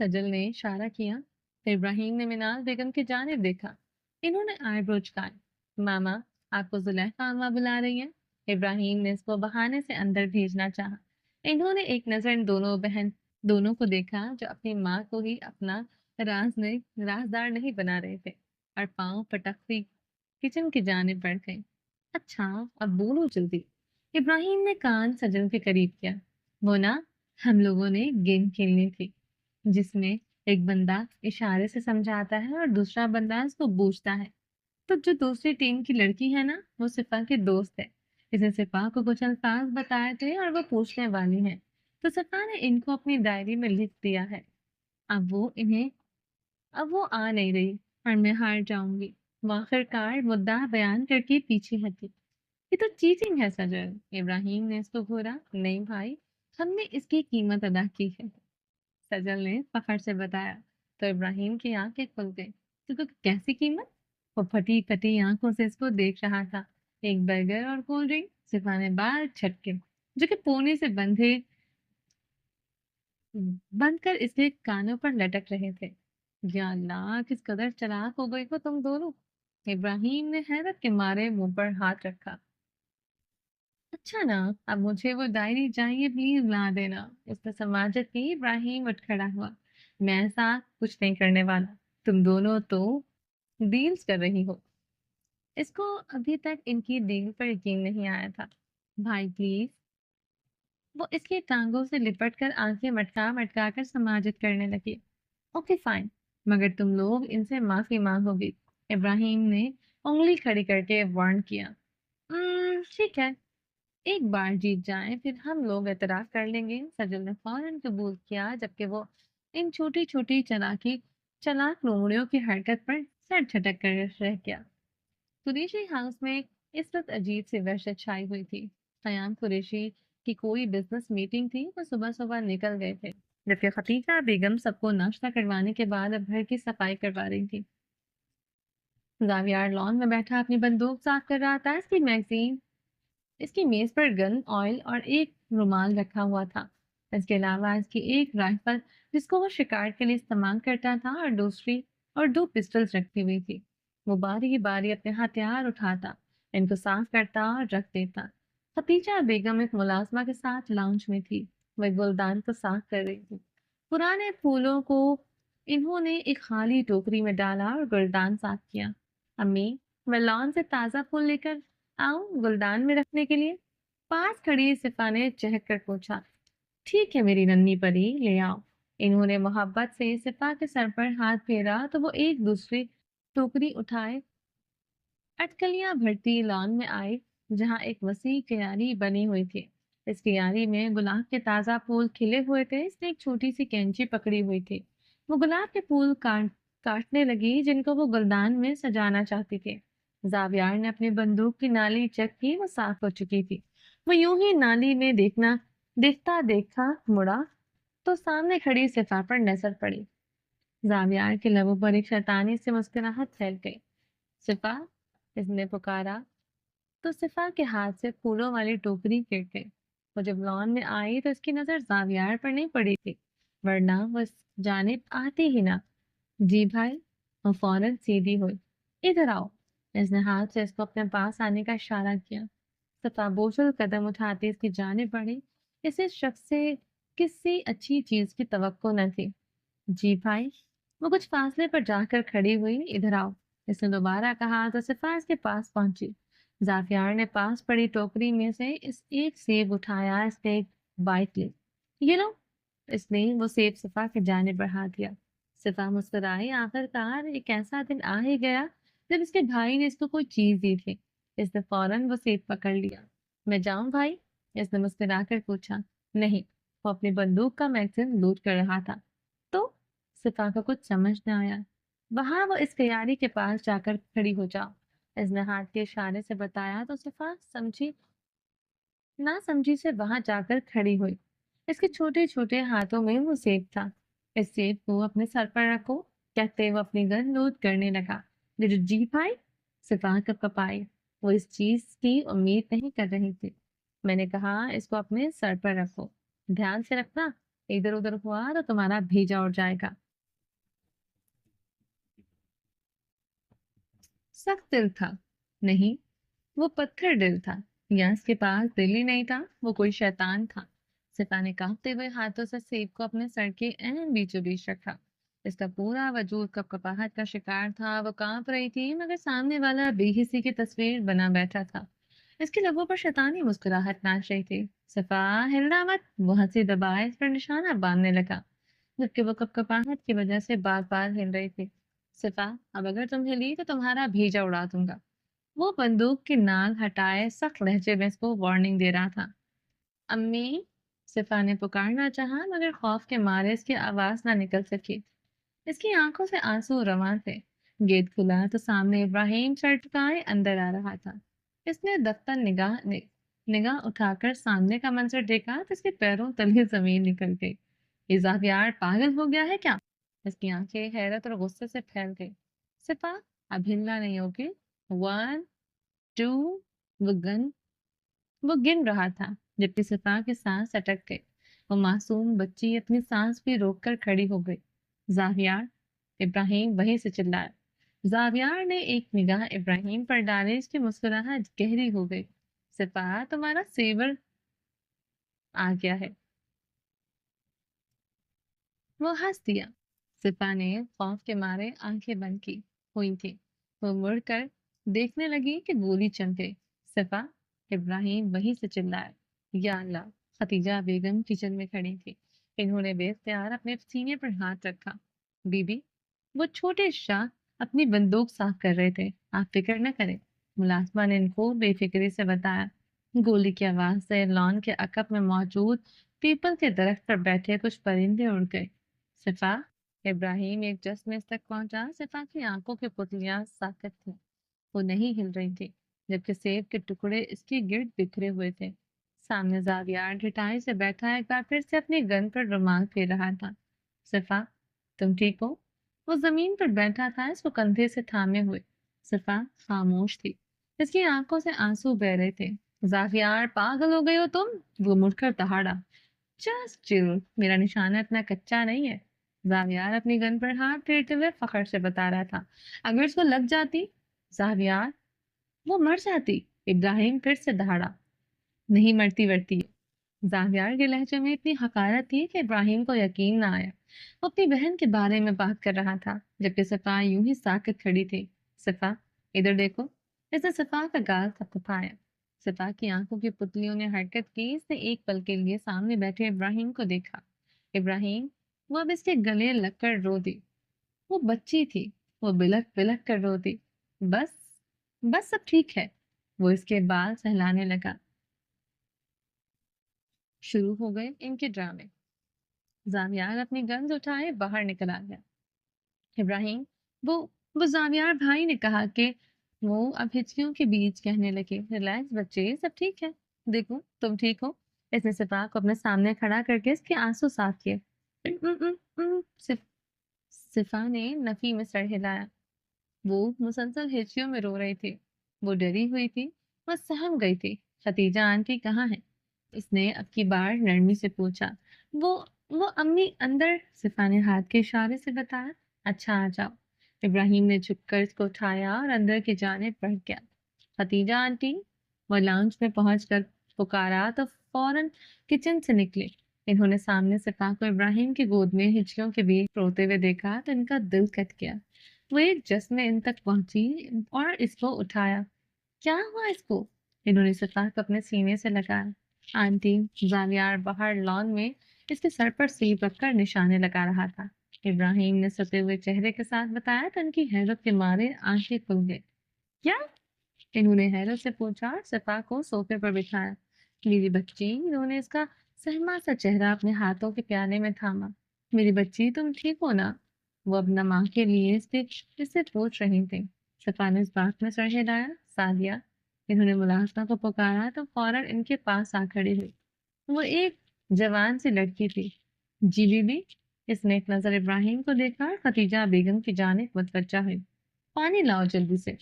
सजल ने इशारा किया। फिर इब्राहिम ने मिनाल बेगम की जानिब देखा। इन्होंने आईब्रो झुकाए। मामा, आपको जुलेखा अम्मा बुला रही है। इब्राहिम ने इसको बहाने से अंदर भेजना चाहा। इन्होंने एक नजर इन दोनों को देखा, जो अपनी माँ को ही अपना राजदार नहीं बना रहे थे, और पांव पटकती किचन की जानिब बढ़ गई। अच्छा, अब बोलो जल्दी। इब्राहिम ने कान सजल के करीब किया। वो ना, हम लोगों ने गेम खेलनी थी, जिसमें एक बंदा इशारे से समझाता है और दूसरा बंदा इसको पूछता है। तो जो दूसरी टीम की लड़की है ना, वो सिफा की दोस्त है। इसने सिफा को कुछ अल्फाज बताए थे और वो पूछने वाली है, तो सिफा ने इनको अपनी डायरी में लिख दिया है। अब वो इन्हें अब वो आ नहीं रही और मैं हार जाऊंगी। वो आखिरकार मुद्दा बयान करके पीछे हटी। ये तो चीटिंग है सजल। इब्राहिम ने इसको घूरा। नहीं भाई, हमने इसकी कीमत अदा की है, सजल ने फखर से बताया। तो इब्राहिम की आंखें खुल गई। तो कैसी कीमत? वो फटी फटी आंखों से इसको देख रहा था। एक बर्गर और कोल्ड ड्रिंक। सिफा ने बाल झटके, जो कि पोने से बंद कर इसके कानों पर लटक रहे थे। या अल्लाह, किस कदर चालाक हो गई हो तुम दोनों। इब्राहिम ने हैरत के मारे मुंह पर हाथ रखा। अच्छा ना, अब मुझे वो डायरी चाहिए, प्लीज ला देना। इसने समाजत की। इब्राहिम उठ खड़ा हुआ। میں ایسا کچھ نہیں کرنے والا، تم دونوں تو ڈیلز کر رہی ہو۔ اس کو ابھی تک ان کی ڈیل پر یقین نہیں آیا تھا۔ بھائی پلیز، وہ اس کی ٹانگوں سے لپٹ کر آنکھیں مٹکا مٹکا کر سماجت کرنے لگی۔ اوکے فائن، مگر تم لوگ ان سے معافی مانگو گی، ابراہیم نے انگلی کھڑی کر کے وارن کیا۔ ٹھیک ہے، ایک بار جیت جائیں پھر ہم لوگ اعتراف کر لیں گے، سجل نے فوراً قبول کیا، جبکہ وہ ان چھوٹی چھوٹی چلاک لومڑیوں کی حرکت پر سر جھٹک کر رہ گیا۔ قریشی ہاؤس میں اس وقت عجیب سی وحشت چھائی ہوئی تھی۔ قیام قریشی کی کوئی بزنس میٹنگ تھی، وہ صبح صبح نکل گئے تھے، جبکہ ختیجہ بیگم سب کو ناشتہ کروانے کے بعد اب گھر کی صفائی کروا رہی تھی۔ زاویار لان میں بیٹھا اپنی بندوق صاف کر رہا تھا۔ اس کی میز پر گن، آئل اور ایک رومال رکھا ہوا تھا۔ اس کے علاوہ اس کی ایک رائفل جس کو وہ شکار کے لیے استعمال کرتا تھا اور دو پسٹلز رکھی ہوئی تھی۔ وہ باری باری اپنے ہتھیار اٹھاتا، ان کو صاف کرتا اور رکھ دیتا۔ ختیجہ بیگم ایک ملازمہ کے ساتھ لاؤنج میں تھی، وہ ایک گلدان کو صاف کر رہی تھی۔ پرانے پھولوں کو انہوں نے ایک خالی ٹوکری میں ڈالا اور گلدان صاف کیا۔ امی، میں لان سے تازہ پھول لے کر آؤں گلدان میں رکھنے کے لیے؟ پاس کھڑی صفا نے چہک کر پوچھا۔ ٹھیک ہے میری ننھی پری، لے آؤ۔ انہوں نے محبت سے صفا کے سر پر ہاتھ پھیرا تو وہ ایک دوسری ٹوکری اٹھائے اٹکلیاں بھرتی لان میں آئے، جہاں ایک وسیع کیاری بنی ہوئی تھی۔ اس کیاری میں گلاب کے تازہ پھول کھلے ہوئے تھے۔ اس نے ایک چھوٹی سی کینچی پکڑی ہوئی تھی، وہ گلاب کے پھول کاٹنے لگی جن کو وہ گلدان میں سجانا چاہتی تھی۔ زاویار نے اپنی بندوق کی نالی چیک کی، وہ صاف ہو چکی تھی۔ وہ یوں ہی نالی میں دیکھا مڑا تو سامنے کھڑی صفا پر نظر پڑی۔ زاویار کے لبوں پر ایک شیطانی سے مسکراہٹ پھیل گئی۔ صفا، اس نے پکارا تو صفا کے ہاتھ سے پھولوں والی ٹوکری گر گئی۔ وہ جب لان میں آئی تو اس کی نظر زاویار پر نہیں پڑی تھی، ورنہ وہ اس جانب آتی ہی نہ۔ جی بھائی، وہ فوراً سیدھی ہوئی۔ ادھر آؤ۔ اس نے ہاتھ سے اس کو اپنے پاس آنے کا اشارہ کیا۔ صفا بوجھل قدم اٹھاتی اس کی جانب بڑھی۔ اسے شخص سے کسی اچھی چیز کی توقع نہ تھی۔ جی بھائی، وہ کچھ فاصلے پر جا کر کھڑی ہوئی۔ ادھر آؤ، اس نے دوبارہ کہا تو صفا اس کے پاس پہنچی۔ زافیار نے پاس پڑی ٹوکری میں سے ایک سیب اٹھایا، اس نے ایک بائٹ لی۔ یہ لو، اس نے وہ سیب صفا کی جانب بڑھا دیا۔ صفا مسکرائی، آخر کار ایک ایسا دن آ ہی گیا جب اس کے بھائی نے اس کو کوئی چیز دی تھی۔ اس نے فوراً وہ سیب پکڑ لیا۔ میں جاؤں بھائی؟ اس نے مسکرا کر پوچھا۔ نہیں، وہ اپنی بندوق کا میگزین لوڈ کر رہا تھا۔ تو صفا کو کچھ سمجھ نہ آیا۔ وہاں وہ اس کیاری کے پاس جا کر کھڑی ہو جاؤ، اس نے ہاتھ کے اشارے سے بتایا تو صفا نہ سمجھی سے وہاں جا کر کھڑی ہوئی۔ اس کے چھوٹے چھوٹے ہاتھوں میں وہ سیب تھا۔ اس سیب کو اپنے سر پر رکھو، کہتے وہ اپنی گن لوڈ کرنے لگا۔ جی بھائی؟ صفا کپ کپائی، وہ اس چیز کی امید نہیں کر رہی تھی۔ میں نے کہا اس کو اپنے سر پر رکھو، دھیان سے رکھنا، ادھر ادھر ہوا تو تمہارا بھیجا اڑ جائے گا۔ سخت دل تھا؟ نہیں، وہ پتھر دل تھا، یا اس کے پاس دل ہی نہیں تھا، وہ کوئی شیطان تھا۔ صفا نے کانپتے ہوئے ہاتھوں سے سیب کو اپنے سر کے عین بیچوں بیچ رکھا۔ اس کا پورا وجود کپکپاہٹ کا شکار تھا، وہ کانپ رہی تھی مگر سامنے والا بے حسی کی تصویر بنا بیٹھا تھا۔ اس کے لبوں پر شیطانی مسکراہٹ ناچ رہی تھی۔ صفا، ہلنا مت، وہ ہنسی دبائے اس پر نشانہ باندھنے لگا، جبکہ وہ کپکپاہٹ کی وجہ سے بار بار ہل رہی تھی۔ صفا، اب اگر تم ہلی تو تمہارا بھیجا اڑا دوں گا۔ وہ بندوق کی نال ہٹائے سخت لہجے میں اس کو وارننگ دے رہا تھا۔ امی، صفا نے پکارنا چاہا مگر خوف کے مارے اس کی آواز نہ نکل سکی۔ اس کی آنکھوں سے آنسو رواں تھے۔ گیٹ کھلا تو سامنے ابراہیم سر جھکائے اندر آ رہا تھا۔ اس نے دفتر نگاہ اٹھا کر سامنے کا منظر دیکھا تو اس کے پیروں تلے زمین نکل گئی۔ یہ زاویار پاگل ہو گیا ہے کیا؟ اس کی آنکھیں حیرت اور غصے سے پھیل گئی۔ صفا، اب ہلنا نہیں ہوگی؟ 1 2 وہ گن رہا تھا، جبکہ صفا کے سانس اٹک گئے۔ وہ معصوم بچی اپنی سانس بھی روک کر کھڑی ہو گئی۔ زاویار، ابراہیم وہیں سے چلایا۔ زاویار نے ایک نگاہ ابراہیم پر ڈالے، اس کی مسکراہٹ گہری ہو گئی۔ صفا، تمہارا سیور آ گیا ہے۔ وہ ہنس دیا۔ सिपा ने खौफ के मारे आंखें बंद की हुई थी। वो मुड़कर देखने लगी कि गोली चमके। सिपा, इब्राहिम वहीं से चिल्लाया, या अल्लाह! खतीजा बेगम किचन में खड़ी थी। इन्होंने बेख्तियार अपने सीने पर हाथ रखा। बीबी, वो छोटे शाह अपनी बंदूक साफ कर रहे थे, आप फिक्र न करें, मुलाजमा ने इनको बेफिक्री से बताया। गोली की आवाज से लॉन के अकब में मौजूद पीपल के दरख्त पर बैठे कुछ परिंदे उड़ गए। सिफा, इब्राहिम एक जज्ब तक पहुंचा। सिफा की आंखों की पुतलियां साकत थीं, वो नहीं हिल रही थी, जबकि सेब के टुकड़े इसके गिर्द बिखरे हुए थे। सामने जावियार ढिठाई से बैठा एक बार फिर से अपनी गन पर रुमाल फेर रहा था। सिफा, तुम ठीक हो? वो जमीन पर बैठा था, इसको कंधे से थामे हुए। सिफा खामोश थी, इसकी आंखों से आंसू बह रहे थे। जावियार, पागल हो गई हो तुम? वो मुड़कर दहाड़ा। जस्ट चिल, मेरा निशाना इतना कच्चा नहीं है। जावियार अपनी गन पर हाथ फेरते हुए फखर से बता रहा था। अगर इसको लग जाती जावियार, वो मर जाती। इब्राहिम फिर से दहाड़ा। नहीं मरती वरती है। जावियार के लहजे में इतनी हकारत थी कि इब्राहिम को यकीन ना आया। वो अपनी बहन के बारे में बात कर रहा था, जबकि सफा यूं ही साकित खड़ी थी। सफा, इधर देखो। इसने सफा का गाल थपथपाया। सफा की आंखों की पुतलियों ने हरकत की। इसने एक पल के लिए सामने बैठे इब्राहिम को देखा। इब्राहिम, वो अब इसके गले लगकर रो दी। वो बच्ची थी, वो बिलख बिलख कर रोती। बस, बस सब ठीक है। वो इसके बाल सहलाने लगा। शुरू हो गए इनके ड्रामे। जावियार अपनी गन्स उठाए बाहर निकल आ गया। इब्राहिम, वो वो जावियार भाई ने कहा कि वो अब हिचकियों के बीच कहने लगे, रिलैक्स बच्चे, सब ठीक है। देखो तुम ठीक हो। इसने सिफा को अपने सामने खड़ा करके इसके आंसू साफ किए। सिफ, सिफा ने नफी में सर हिलाया। वो मुसलसल हिचकियों में रो रही थी। वो डरी हुई थी, वो सहम गई थी। खतीजा आंटी कहाँ है? इसने अब की बार नरमी से पूछा। वो वो अम्मी अंदर, सिफा ने हाथ के इशारे से बताया। अच्छा आ जाओ। इब्राहिम ने झुककर इसको उठाया और अंदर की जानिब बढ़ गया। खतीजा आंटी, वो लाउंज में पहुंचकर पुकारा तो फौरन किचन से निकले। इन्होंने सामने सिफा को इब्राहिम की गोद में हिचकियों के बीच रोते हुए देखा तो इनका दिल कट गया। वो एक जश्न में इन तक पहुंची और इसको उठाया। क्या हुआ इसको? इन्होंने सिफा को अपने सीने से लगाया। आंटी, जावियार बाहर लॉन में इसके सर पर सीप रखकर निशाने लगा रहा था। इब्राहिम ने सते हुए चेहरे के साथ बताया तो उनकी हैरत के मारे आंखें खुल गई। क्या? इन्होंने हैरत से पूछा और सिपा को सोफे पर बिठाया। मेरी बच्ची, इन्होंने इसका सहमा सा चेहरा अपने हाथों के प्याले में थामा। मेरी बच्ची, तुम ठीक हो ना? वो अपना माँ के लिए इससे पूछ रही थी। सिपा ने इस बात में सर हिलाया। सादिया, इन्होंने मुलाजमा को पुकारा तो फौरन इनके पास आ खड़ी हुई। वो एक जवान सी लड़की थी। जी बीबी, इसने एक नजर इब्राहिम को देखा और खतीजा बेगम की जानिब मुतवज्जा हुई। पानी लाओ जल्दी से।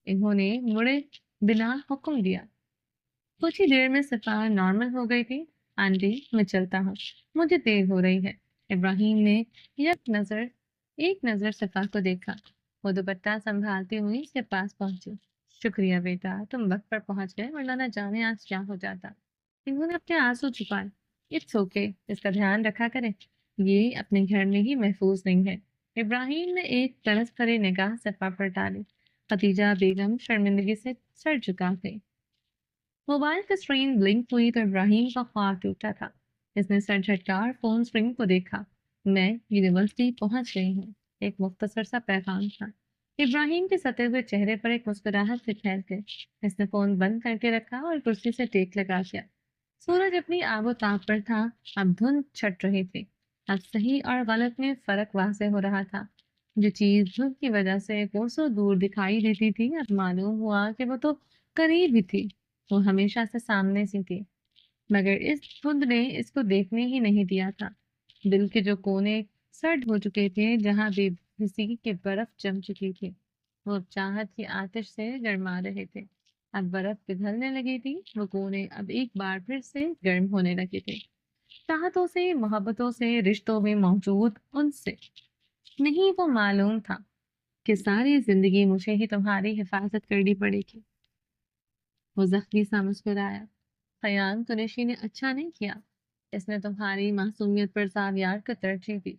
इन्होंने मुड़े बिना हुक्म दिया। कुछ ही देर में सफा नॉर्मल हो गई थी। आंटी, मैं चलता हूँ, मुझे देर हो रही है। इब्राहिम ने एक नजर सफा को देखा। वो दुपट्टा संभालती हुई उसके पास पहुंची। शुक्रिया बेटा, तुम वक्त पर पहुंच गए, वरना न जाने आज क्या हो जाता। इन्होंने अपने आंसू छुपाए। इट्स ओके, इसका ध्यान रखा करें, ये अपने घर में ही महफूज नहीं है। इब्राहिम ने एक तरस भरी निगाह सफा पर डाली। खतीजा बेगम शर्मिंदगी से सर झुका गई। मोबाइल की स्क्रीन ब्लिंक हुई तो इब्राहिम का ख्वाब टूटा था। इसने सर झटका और फोन स्क्रीन को देखा। मैं यूनिवर्सिटी पहुंच गई हूँ, एक मुख्तसर सा पैगाम था। इब्राहिम के सते हुए चेहरे पर एक मुस्कुराहट से ठहर गई। इसने फोन बंद करके रखा और कुर्सी से टेक लगा दिया। सूरज अपनी आबोताब पर था। अब धुंध छट रही थी। अब सही और गलत में फर्क वाज़ेह हो रहा था। जो चीज धुंध की वजह से कोसों दूर दिखाई देती थी, अब मालूम हुआ कि वो तो करीब ही थी। वो हमेशा से सामने सी थी, मगर इस धुंध ने इसको देखने ही नहीं दिया था। दिल के जो कोने सर्द हो चुके थे, जहां बेबसी की बर्फ जम चुकी थी, वो अब चाहत की आतिश से गरमा रहे थे। अब बर्फ पिघलने लगी थी, वो कोने अब एक बार फिर से गर्म होने लगे थे। चाहतों से, मोहब्बतों से, रिश्तों में मौजूद उनसे। नहीं, वो मालूम था कि सारी जिंदगी मुझे ही तुम्हारी हिफाजत करनी पड़ेगी। वो जख्मी सा मुस्कुराया। खयाल कुरैशी ने अच्छा नहीं किया। इसने तुम्हारी मासूमियत पर सावियार को तरजीह दी।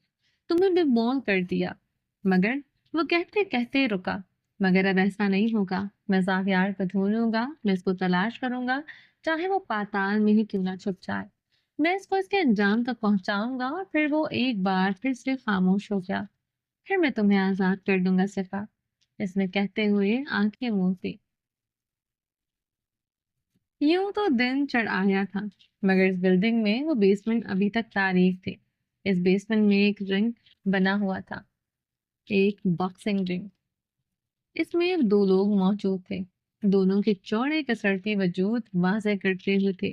तुम्हें भी बॉल कर दिया। मगर वो कहते कहते रुका। मगर अब ऐसा नहीं होगा। मैं ज़ाहियार को ढूंढूंगा, मैं इसको तलाश करूंगा, चाहे वो पाताल में ही क्यों ना छुप जाए। मैं इसको इसके अंजाम तक पहुंचाऊंगा। और फिर वो एक बार फिर से खामोश हो गया। फिर मैं तुम्हें आजाद कर दूंगा सिफा, इसने कहते हुए आंखें मूंदी। यूं तो दिन चढ़ आया था, मगर इस बिल्डिंग में वो बेसमेंट अभी तक तारीख थी। इस बेसमेंट में एक रिंग बना हुआ था, एक बॉक्सिंग रिंग। इसमें दो लोग मौजूद थे। दोनों के चौड़े कसरती वजूद वाज़ेह करते हुए थे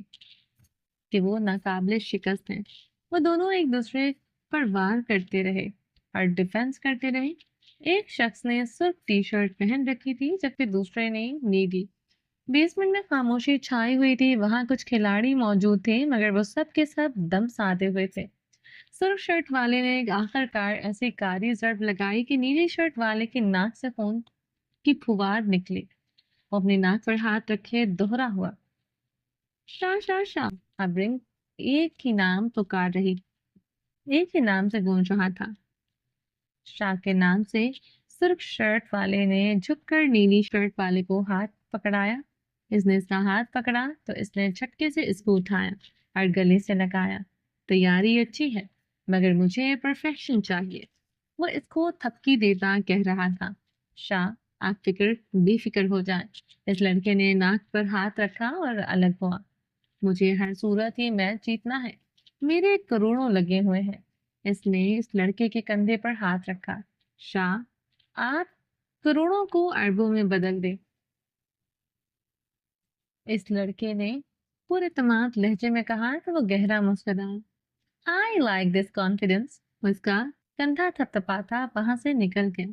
कि वो नाकाबिले शिकस्त हैं। वो दोनों एक दूसरे पर वार करते रहे और डिफेंस करते रहे। एक शख्स ने सिर्फ टी शर्ट पहन रखी थी, जबकि दूसरे ने नीली। बेसमेंट में खामोशी छाई हुई थी। वहां कुछ खिलाड़ी मौजूद थे, मगर वो सब के सब दम साधे हुए थे। सुर्ख शर्ट वाले ने आखिरकार ऐसी कारी जर्ब लगाई कि नीली शर्ट वाले की नाक से खून की फुवार निकली। वो अपनी नाक पर हाथ रखे दोहरा हुआ शाह शाह शाह। अब रिंग एक ही नाम पुकार रही, एक ही नाम से गूंज रहा था, शाह के नाम से। सुर्ख शर्ट वाले ने झुककर नीली शर्ट वाले को हाथ पकड़ाया। इसने इसका हाथ पकड़ा तो इसने झटके से इसको उठाया और गले से लगाया। तैयारी अच्छी है, मगर मुझे परफेक्शन चाहिए, वो इसको थपकी देता कह रहा था। शाह, आप बेफिक्र हो जाए। इस लड़के ने नाक पर हाथ रखा और अलग हुआ। मुझे हर सूरत ही मैच जीतना है। मेरे करोड़ों लगे हुए हैं। इसने इस लड़के के कंधे पर हाथ रखा। शाह, आप करोड़ों को अरबों में बदल दे। इस लड़के ने पूरे तमाम लहजे में कहा तो वो गहरा मुस्कुराया। I like this confidence. उसका कंधा थपथपाता वहां से निकल गया।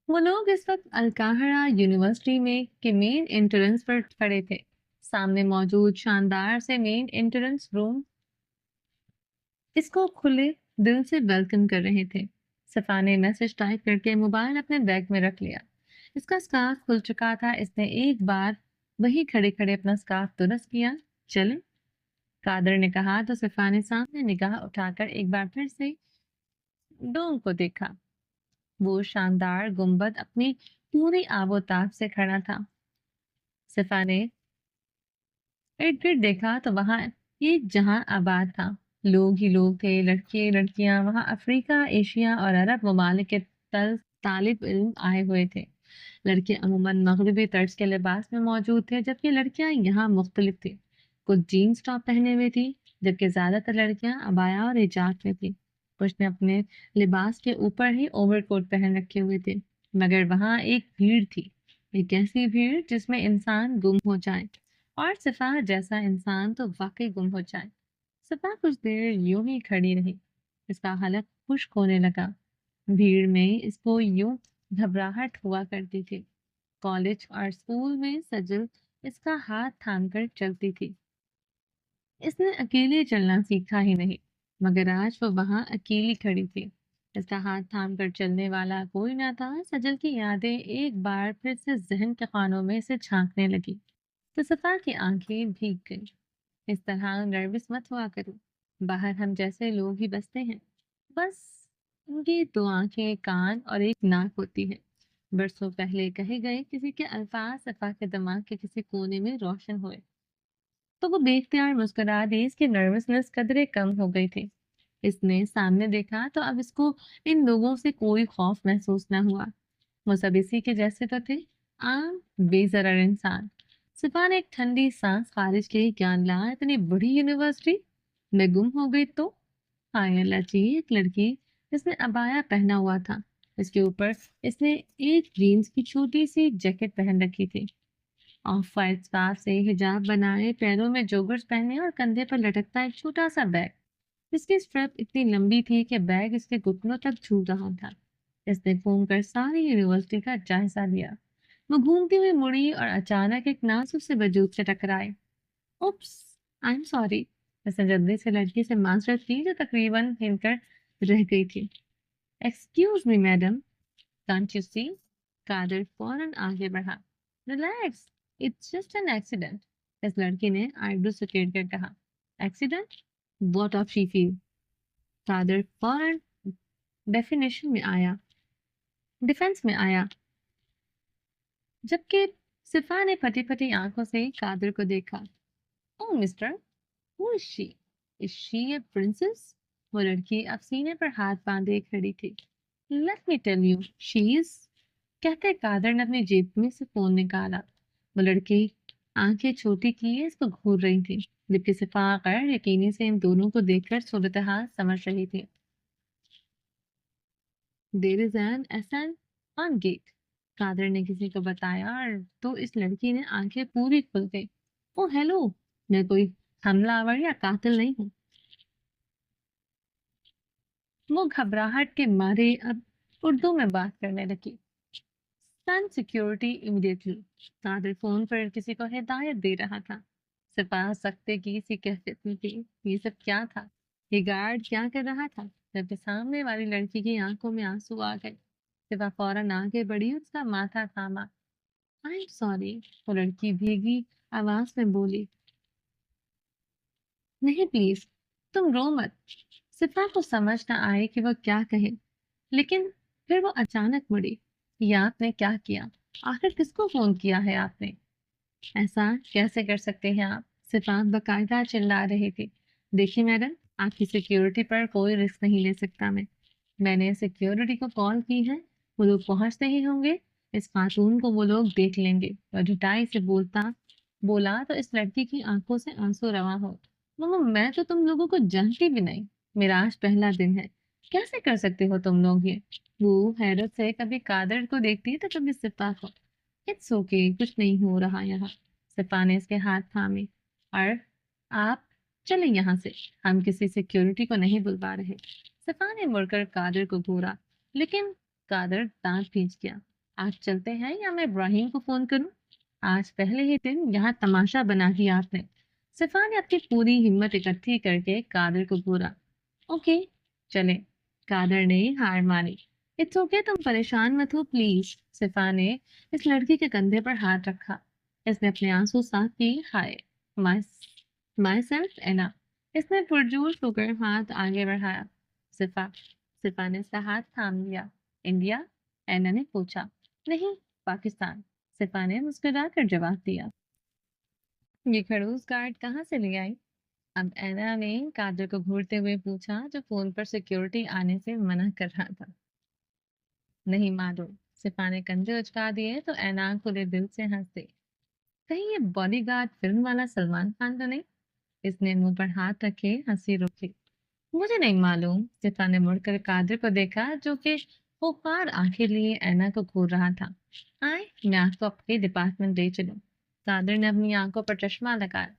वो लोग इस वक्त अलकाहरा यूनिवर्सिटी में के मेन एंट्रेंस पर खड़े थे। सामने मौजूद शानदार से मेन एंट्रेंस रूम इसको खुले दिल से वेलकम कर रहे थे। सफा ने मैसेज टाइप करके मोबाइल अपने बैग में रख लिया। इसका स्कार्फ खुल चुका था। इसने एक बार वही खड़े खड़े अपना स्कार्फ दुरुस्त किया। चले, कादर ने कहा तो सफा ने सामने निगाह उठाकर एक बार फिर से डोम को देखा। वो शानदार गुंबद अपनी पूरी आबोताब से खड़ा था। सफा ने इर्द गिर्द देखा तो वहां एक जहां आबाद था। लोग ही लोग थे, लड़के लड़कियां। वहां अफ्रीका, एशिया और अरब ममालिक के तालिब इल्म आए हुए थे। लड़के अमूमन मगरबी तर्ज के लिबास में मौजूद थे, जबकि लड़कियां यहाँ मुख्तलिफ थी। कुछ जीन्स टॉप पहने हुए थी, जबकि ज्यादातर लड़कियां अबाया और हिजाब में थी। कुछ ने अपने लिबास के ऊपर ही ओवरकोट पहन रखे हुए थे। मगर वहां एक भीड़ थी, एक ऐसी भीड़ जिसमें इंसान गुम हो जाए, और सिफा जैसा इंसान तो वाकई गुम हो जाए। सिफा कुछ देर यूं ही खड़ी रही। इसका हलक खुश्क होने लगा। भीड़ में इसको यूं घबराहट हुआ करती थी। कॉलेज और स्कूल में सजल इसका हाथ थामकर चलती थी। इसने अकेले चलना सीखा ही नहीं, मगर आज वो वहां अकेली खड़ी थी। इसका हाथ थाम कर चलने वाला कोई ना था। सजल की यादें एक बार फिर से जहन के खानों में से झांकने लगी तो सफा की आंखें भीग गई। इस तरह नर्वस मत हुआ करो। बाहर हम जैसे लोग ही बसते हैं। बस उनकी दो आंखें, कान और एक नाक होती है। बरसों पहले कहे गए किसी के अल्फाज सफा के दिमाग के किसी कोने में रोशन हुए तो वो देखते और मुस्कुरा दी। इसकी नर्वसनेस कदरे कम हो गई थी। इसने सामने देखा तो अब इसको इन लोगों से कोई खौफ महसूस न हुआ। वो सब इसी के जैसे तो थे, आम बेजरर इंसान। सिफा ने एक ठंडी सांस खारिज की। ज्ञान ला, इतनी बड़ी यूनिवर्सिटी मैं गुम हो गई तो। हाय अल्लाह जी, एक लड़की जिसने अबाया पहना हुआ था। इसके ऊपर इसने एक जीन्स की छोटी सी जैकेट पहन रखी थी। ऑफ वाइट स्कार्फ से हिजाब बनाए, पैरों में जोगर्स पहने और कंधे पर लटकता एक छोटा सा बैग जिसकी स्ट्रैप इतनी लंबी थी कि बैग इसके घुटनों तक झूल रहा था। इसने घूम कर सारी यूनिवर्सिटी का जायजा लिया। वो घूमती हुई मुड़ी और अचानक एक नाजुक से वजूद से टकराए। उप्स, आई एम सॉरी। इसने जल्दी से लड़की से माजरत की जो तकरीबन हिलकर रह गई थी। Excuse me madam, can't you see? Qadir फौरन आगे बढ़ा। Relax, it's just an accident. इस लड़की ने आईब्रो सुकेड़ कर कहा। Accident? What of she feel? Qadir फौरन डेफिनेशन में आया, डिफेंस में आया, जबकि सिफा ने फटी फटी आंखों से कादर को देखा। Oh mister, who is she? Is she a princess? वो लड़की अब सीने पर हाथ बांधे खड़ी थी। Let me tell you, she is, कहते कादर ने अपनी जेब में से फोन निकाला। वो लड़की आंखें छोटी किए इसको घूर रही थी, जबकि सिफा गैर यकीनी से इन दोनों को देखकर सूरत हाल समझ रही थी। There is an SN on gate, Qadir ने किसी को बताया, और तो इस लड़की ने आंखें पूरी खुल गई। ओ हेलो, मैं कोई हमलावर या कातिल नहीं हूँ। वो घबराहट के मारे अब उर्दू में बात करने लगी। सन सिक्योरिटी इमीडिएटली। कादर फोन पर किसी को हिदायत दे रहा था। सिपाह सख्ते की सी कैफियत में थी। ये सब क्या था? ये गार्ड क्या कर रहा था? जबकि सामने वाली लड़की की आंखों में आंसू आ गए। सिपा फौरन आगे बढ़ी, उसका माथा थामा। आई एम सॉरी, वो लड़की भीगी आवाज में बोली। नहीं प्लीज, तुम रो मत। सिपा को समझ न आए कि वह क्या कहे, लेकिन फिर वो अचानक मुड़ी। ये आपने क्या किया? आखिर किसको फोन किया है आपने? ऐसा कैसे कर सकते हैं आप? सिफात बकायदा चिल्ला रही थी। देखिए मैडम, आपकी सिक्योरिटी पर कोई रिस्क नहीं ले सकता मैं। मैंने सिक्योरिटी को कॉल की है, वो लोग पहुंचते ही होंगे। इस खातून को वो लोग देख लेंगे। और जुटाई से बोला तो इस लड़की की आंखों से आंसू रवा हो। मम्मा, मैं तो तुम लोगों को जानती भी नहीं। मेरा आज पहला दिन है। कैसे कर सकते हो तुम लोग ये? वो हैरत से कभी कादर को देखती है तो कभी सिपा को। इट्स ओके, कुछ नहीं हो रहा यहाँ। सिपा ने इसके हाथ थामे। और आप चलें यहाँ से, हम किसी सिक्योरिटी को नहीं बुलवा रहे। सफा ने मुड़कर कादर को घूरा, लेकिन कादर दांत खींच गया। आज चलते हैं या मैं इब्राहिम को फोन करूं? आज पहले ही दिन यहाँ तमाशा बना दिया आपने। सफा ने अपनी पूरी हिम्मत इकट्ठी करके कादर को घूरा। ओके, चले। कादर ने हार मानी। इट्स ओके, तुम परेशान मत हो प्लीज। सफा ने इस लड़की के कंधे पर हाथ रखा। इसने अपने आंसू साफ किए। हाय, माई माई सेल्फ एना। इसने पुरजोर होकर हाथ आगे बढ़ाया। सिफा सिफा ने इसका हाथ थाम लिया। इंडिया? एना ने पूछा। नहीं, पाकिस्तान। सिफा ने मुस्कुराकर जवाब दिया। ये खड़ूस गार्ड कहाँ से ले आई? अब एना ने काजल को घूरते हुए पूछा, जो फोन पर सिक्योरिटी आने से मना कर रहा था। नहीं मालूम। सिपा ने कंधे उचका दिए तो एना खुले दिल से हंस दी। कहीं ये बॉडीगार्ड फिल्म वाला सलमान खान तो नहीं? इसने मुंह पर हाथ रखे हंसी रुकी। मुझे नहीं मालूम। सिपा ने मुड़कर कादर को देखा, जो कि पुकार आंखें लिए एना को घूर रहा था। आए, मैं आपको अपने डिपार्टमेंट ले चलूं। कादर ने अपनी आंखों पर चश्मा लगाया।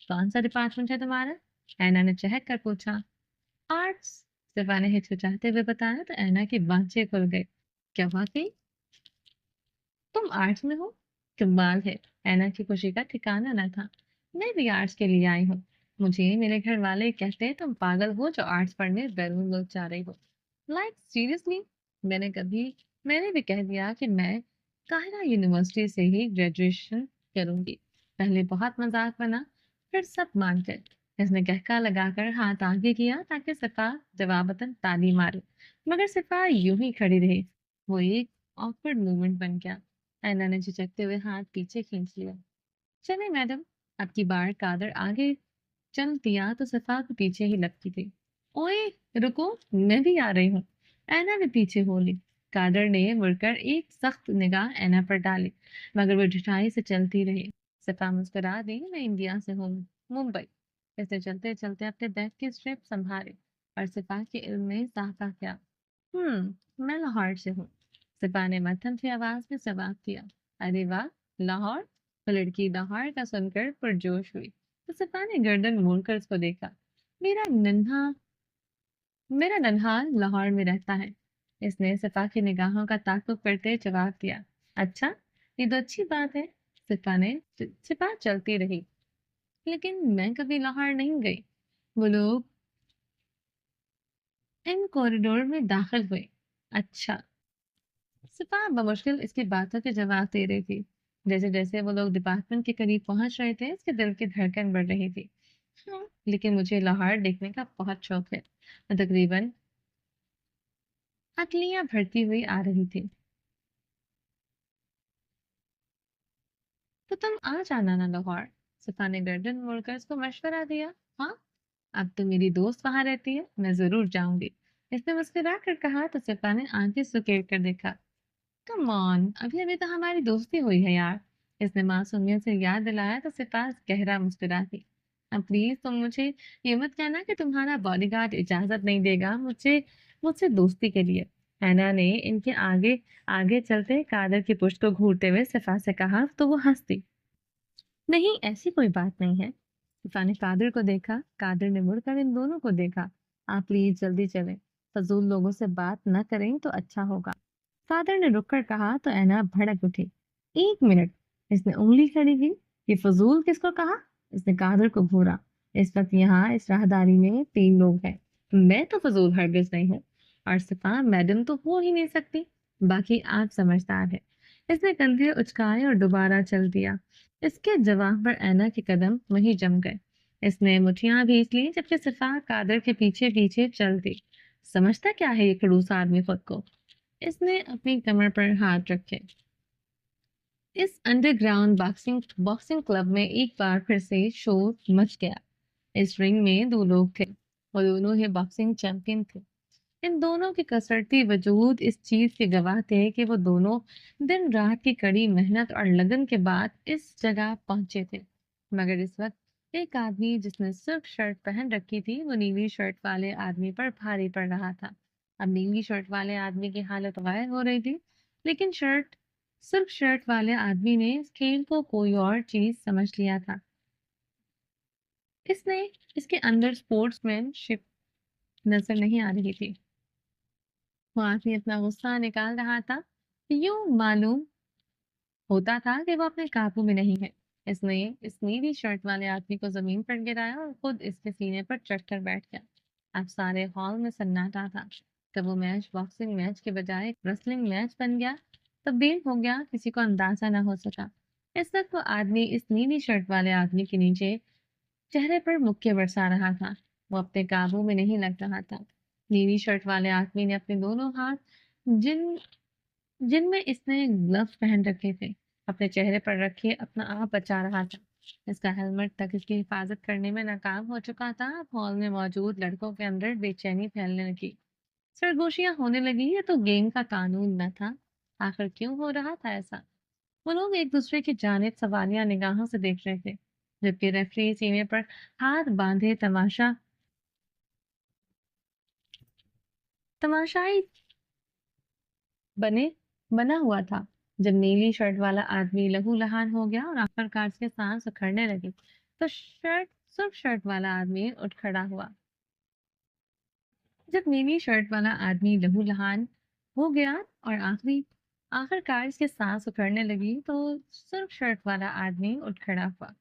कौन सा डिपार्टमेंट है तुम्हारा? एना ने चहक कर पूछा। आर्ट्स, सिफा ने हिचकिचाते हुए बताया तो ऐना की बांछें खुल गई। क्या वाकई तुम आर्ट्स में हो? कमाल है। ऐना की खुशी का ठिकाना न था। मैं भी आर्ट्स के लिए आई हूँ। मुझे मेरे घर वाले कहते हैं तुम पागल हो जो आर्ट्स पढ़ने बैरून मुल्क जा रही हो। लाइक सीरियसली, मैंने भी कह दिया कि मैं काहिरा यूनिवर्सिटी से ही ग्रेजुएशन करूंगी। पहले बहुत मजाक बना, फिर सब मान गए। इसने कहका लगाकर हाथ आगे किया ताकि सिफा जवाबतन ताली मारे, मगर सिफा यूं ही खड़ी रही। वो एक ऑकवर्ड मूवमेंट बन गया। ऐना ने झिझकते हुए हाथ पीछे खींच लिया। चले मैडम। अब की बार कादर आगे चल दिया तो सफा को पीछे ही लगती थी। ओए रुको, मैं भी आ रही हूँ। ऐना भी पीछे हो ली। कादर ने मुड़कर एक सख्त निगाह ऐना पर डाली, मगर वो ढिठाई से चलती रही। सफा मुस्कुरा दी। मैं इंडिया से हूँ, मुंबई। इसने चलते चलते अपने बैग की स्ट्रिप संभाली और सिपा के इल्म में इजाफा किया। मैं लाहौर से हूँ। सिपा ने मध्यम सी आवाज में जवाब दिया। अरे वाह, लाहौर? वो लड़की लाहौर का सुनकर पुरजोश हुई। तो सिपा ने गर्दन मोड़कर उसको देखा। मेरा नन्हा मेरा नन्हाल लाहौर में रहता है। इसने सिपा की निगाहों का ताक़ुब करते जवाब दिया। अच्छा, ये तो अच्छी बात है। सिपा चलती रही। लेकिन मैं कभी लाहौर नहीं गई। वो लोग इन कॉरिडोर में दाखिल हुए। अच्छा। सिपा बमुश्किल इसकी बातों के जवाब दे रही थी। जैसे जैसे वो लोग डिपार्टमेंट के करीब पहुंच रहे थे, इसके दिल की धड़कन बढ़ रही थी। लेकिन मुझे लाहौर देखने का बहुत शौक है। तकरीबन अतलियां भरती हुई आ रही थी। तो तुम आ जाना ना लाहौर। सफा ने गर्दन मोड़कर उसको मशवरा दिया। हाँ, अब तो मेरी दोस्त वहां रहती है, मैं जरूर जाऊंगी। इसने मुस्कुरा कर कहा तो सफा ने आंखें सुकेड़ कर देखा। कम ऑन, अभी अभी तो हमारी दोस्ती हुई है यार। इसने मासूमियत से याद दिलाया तो सिपाह गहरा मुस्कुरा दी। अब प्लीज तुम मुझे ये मत कहना कि तुम्हारा बॉडीगार्ड इजाजत नहीं देगा मुझे मुझसे दोस्ती के लिए। हैना ने इनके आगे आगे चलते कादर की पुश्त को घूरते हुए सिफा से कहा तो वो हंस दी। नहीं, ऐसी कोई बात नहीं है। सिफा ने कादर को देखा, कादर ने मुड़कर इन दोनों को देखा। आप प्लीज जल्दी चलें, फजूल लोगों से बात न करें तो अच्छा होगा। फादर ने रुककर कहा तो ऐना भड़क उठी। एक मिनट, इसने उंगली खड़ी की। ये फजूल किसको कहा? इसने कादर को घूरा। इस वक्त यहाँ इस राहदारी में 3 लोग हैं। मैं तो फजूल हरगिज नहीं हूँ, और सिफा मैडम तो हो ही नहीं सकती। बाकी आप समझदार है। इसने कंधे उचकाए और दोबारा चल दिया। इसके जवाब पर ऐना के कदम वहीं जम गए। इसने मुठियां भींच ली जबकि सिफा कादर के पीछे पीछे चल दी। समझता क्या है ये खड़ूस आदमी खुद को? इसने अपनी कमर पर हाथ रखे। इस अंडरग्राउंड बॉक्सिंग बॉक्सिंग क्लब में एक बार फिर से शोर मच गया। इस रिंग में 2 लोग थे। वो दोनों ही बॉक्सिंग चैंपियन थे। इन दोनों के कसरती वजूद इस चीज के गवाह थे कि वो दोनों दिन रात की कड़ी मेहनत और लगन के बाद इस जगह पहुंचे थे। मगर इस वक्त एक आदमी जिसने सिर्फ शर्ट पहन रखी थी वो नीली शर्ट वाले आदमी पर भारी पड़ रहा था। अब नीली शर्ट वाले आदमी की हालत घायल हो रही थी, लेकिन सिर्फ शर्ट वाले आदमी ने इस खेल को कोई और चीज समझ लिया था। इसने इसके अंदर स्पोर्ट्समैनशिप नजर नहीं आ रही थी। वो आदमी अपना गुस्सा निकाल रहा था। यूं मालूम होता था कि वो अपने काबू में नहीं है। इसने इस नीली शर्ट वाले आदमी को जमीन पर गिराया और खुद इसके सीने पर चढ़कर बैठ गया। अब सारे हॉल में सन्नाटा था। तब वो मैच बॉक्सिंग मैच के बजाय रेसलिंग मैच बन गया, तब्दील हो गया, किसी को अंदाजा न हो सका। इस वक्त वो आदमी इस नीली शर्ट वाले आदमी के नीचे चेहरे पर मुक्के बरसा रहा था। वो अपने काबू में नहीं लग रहा था। नीली शर्ट वाले आदमी ने अपने दोनों हाथ जिन जिनमें इसने ग्लव्स पहन रखे थे अपने चेहरे पर रखे अपना आप बचा रहा था। इसका हेलमेट तक इसकी हिफाजत करने में नाकाम हो चुका था। अब हॉल में मौजूद लड़कों के अंदर बेचैनी फैलने लगी। सरगोशियां होने लगी। ये तो गेम का कानून न था। आखिर क्यों हो रहा था ऐसा? वो लोग एक दूसरे की जानिब सवालिया निगाहों से देख रहे थे, जबकि रेफरी सीने पर हाथ बांधे तमाशाई बने बना हुआ था। जब नीली शर्ट वाला आदमी लहूलुहान हो गया और आखिरकार उसके सांस उखड़ने लगी, तो सिर्फ शर्ट वाला आदमी उठ खड़ा हुआ। जब नीली शर्ट वाला आदमी लहूलुहान हो गया और आखिरकार इसके सांस उखड़ने लगी, तो सिर्फ शर्ट वाला आदमी उठ खड़ा हुआ।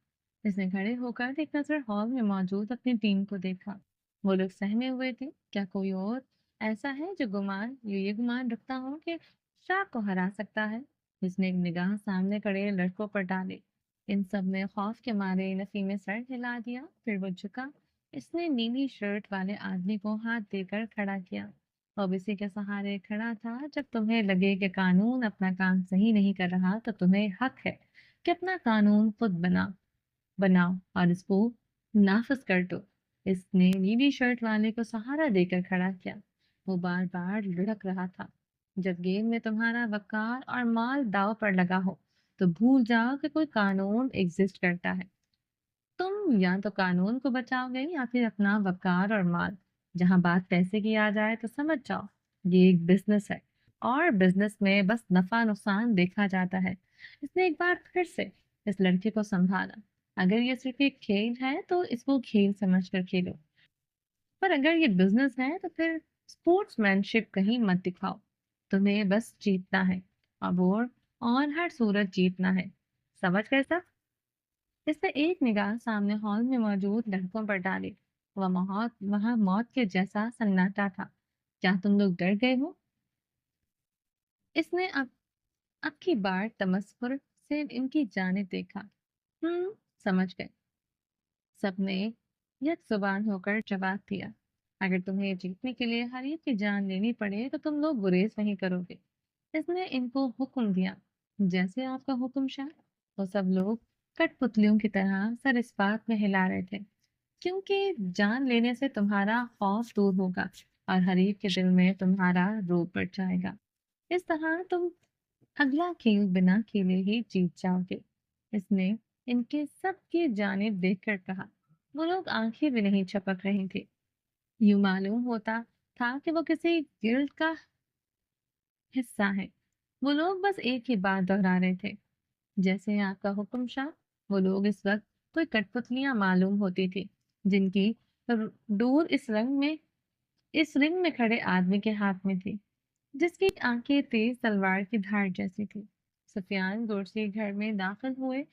इसने खड़े होकर एक नजर हॉल में मौजूद अपनी टीम को देखा। वो लोग सहमे हुए थे। क्या कोई और ऐसा है जो ये गुमान रखता हो कि शाह को हरा सकता है? इसने एक निगाह सामने खड़े लड़कों पर डाली। इन सब ने खौफ के मारे नफी में सर हिला दिया। फिर वो झुका। इसने नीली शर्ट वाले आदमी को हाथ देकर खड़ा किया। अब इसी के सहारे खड़ा था। जब तुम्हें लगे कि कानून अपना काम सही नहीं कर रहा तो तुम्हें हक है कि अपना कानून खुद बनाओ और इसको नाफिज कर दो। इसने नीली शर्ट वाले को सहारा देकर खड़ा किया। वो बार बार लुढ़क रहा था। जब गेम में तुम्हारा वकार और माल दांव पर लगा हो तो भूल जाओ कि कोई कानून एग्जिस्ट करता है। तुम या तो कानून को बचाओगे या फिर अपना वकार और माल। जहां बात पैसे की आ जाए तो समझ जाओ ये एक बिजनेस है, और बिजनेस में बस नफा नुकसान देखा जाता है। इसने एक बार फिर से इस लड़के को संभाला। अगर ये सिर्फ एक खेल है तो इसको खेल समझकर खेलो, पर अगर ये बिजनेस है तो फिर स्पोर्ट्समैनशिप कहीं मत दिखाओ। तुम्हें बस जीतना है, अब और हर सूरत जीतना है। समझ गए सब? इसने एक निगाह सामने हॉल में मौजूद लड़कों पर डाली। वहां मौत के जैसा सन्नाटा था। क्या तुम लोग डर गए हो? इसने अब की बार तमस्कुर से इनकी जानिब देखा। समझ गए। सबने यक जुबान होकर जवाब दिया, अगर तुम्हें जीतने के लिए हरीफ की जान लेनी पड़े तो तुम लोग गुरेज नहीं करोगे। इसने इनको हुक्म दिया, जैसे आपका हुक्म शाह। तो सब लोग कठपुतलियों की तरह सर इस बात में हिला रहे थे, क्योंकि जान लेने से तुम्हारा खौफ दूर होगा और हरीफ के दिल में तुम्हारा रोब बढ़ जाएगा। इस तरह तुम अगला खेल बिना खेले ही जीत जाओगे। इसने इनके सबकी जानिब देखकर कहा। वो लोग आंखें भी नहीं झपक रही थी। यूं मालूम होता था कि वो किसी गिल्ड का हिस्सा है। वो लोग बस एक ही बात दोहरा रहे थे, जैसे आपका हुक्म शाह। वो लोग इस वक्त कोई कठपुतलियां मालूम होती थी, जिनकी डोर इस रिंग में खड़े आदमी के हाथ में थी, जिसकी आंखें तेज तलवार की धार जैसी थी। सुफियान गोरसी घर में दाखिल हुए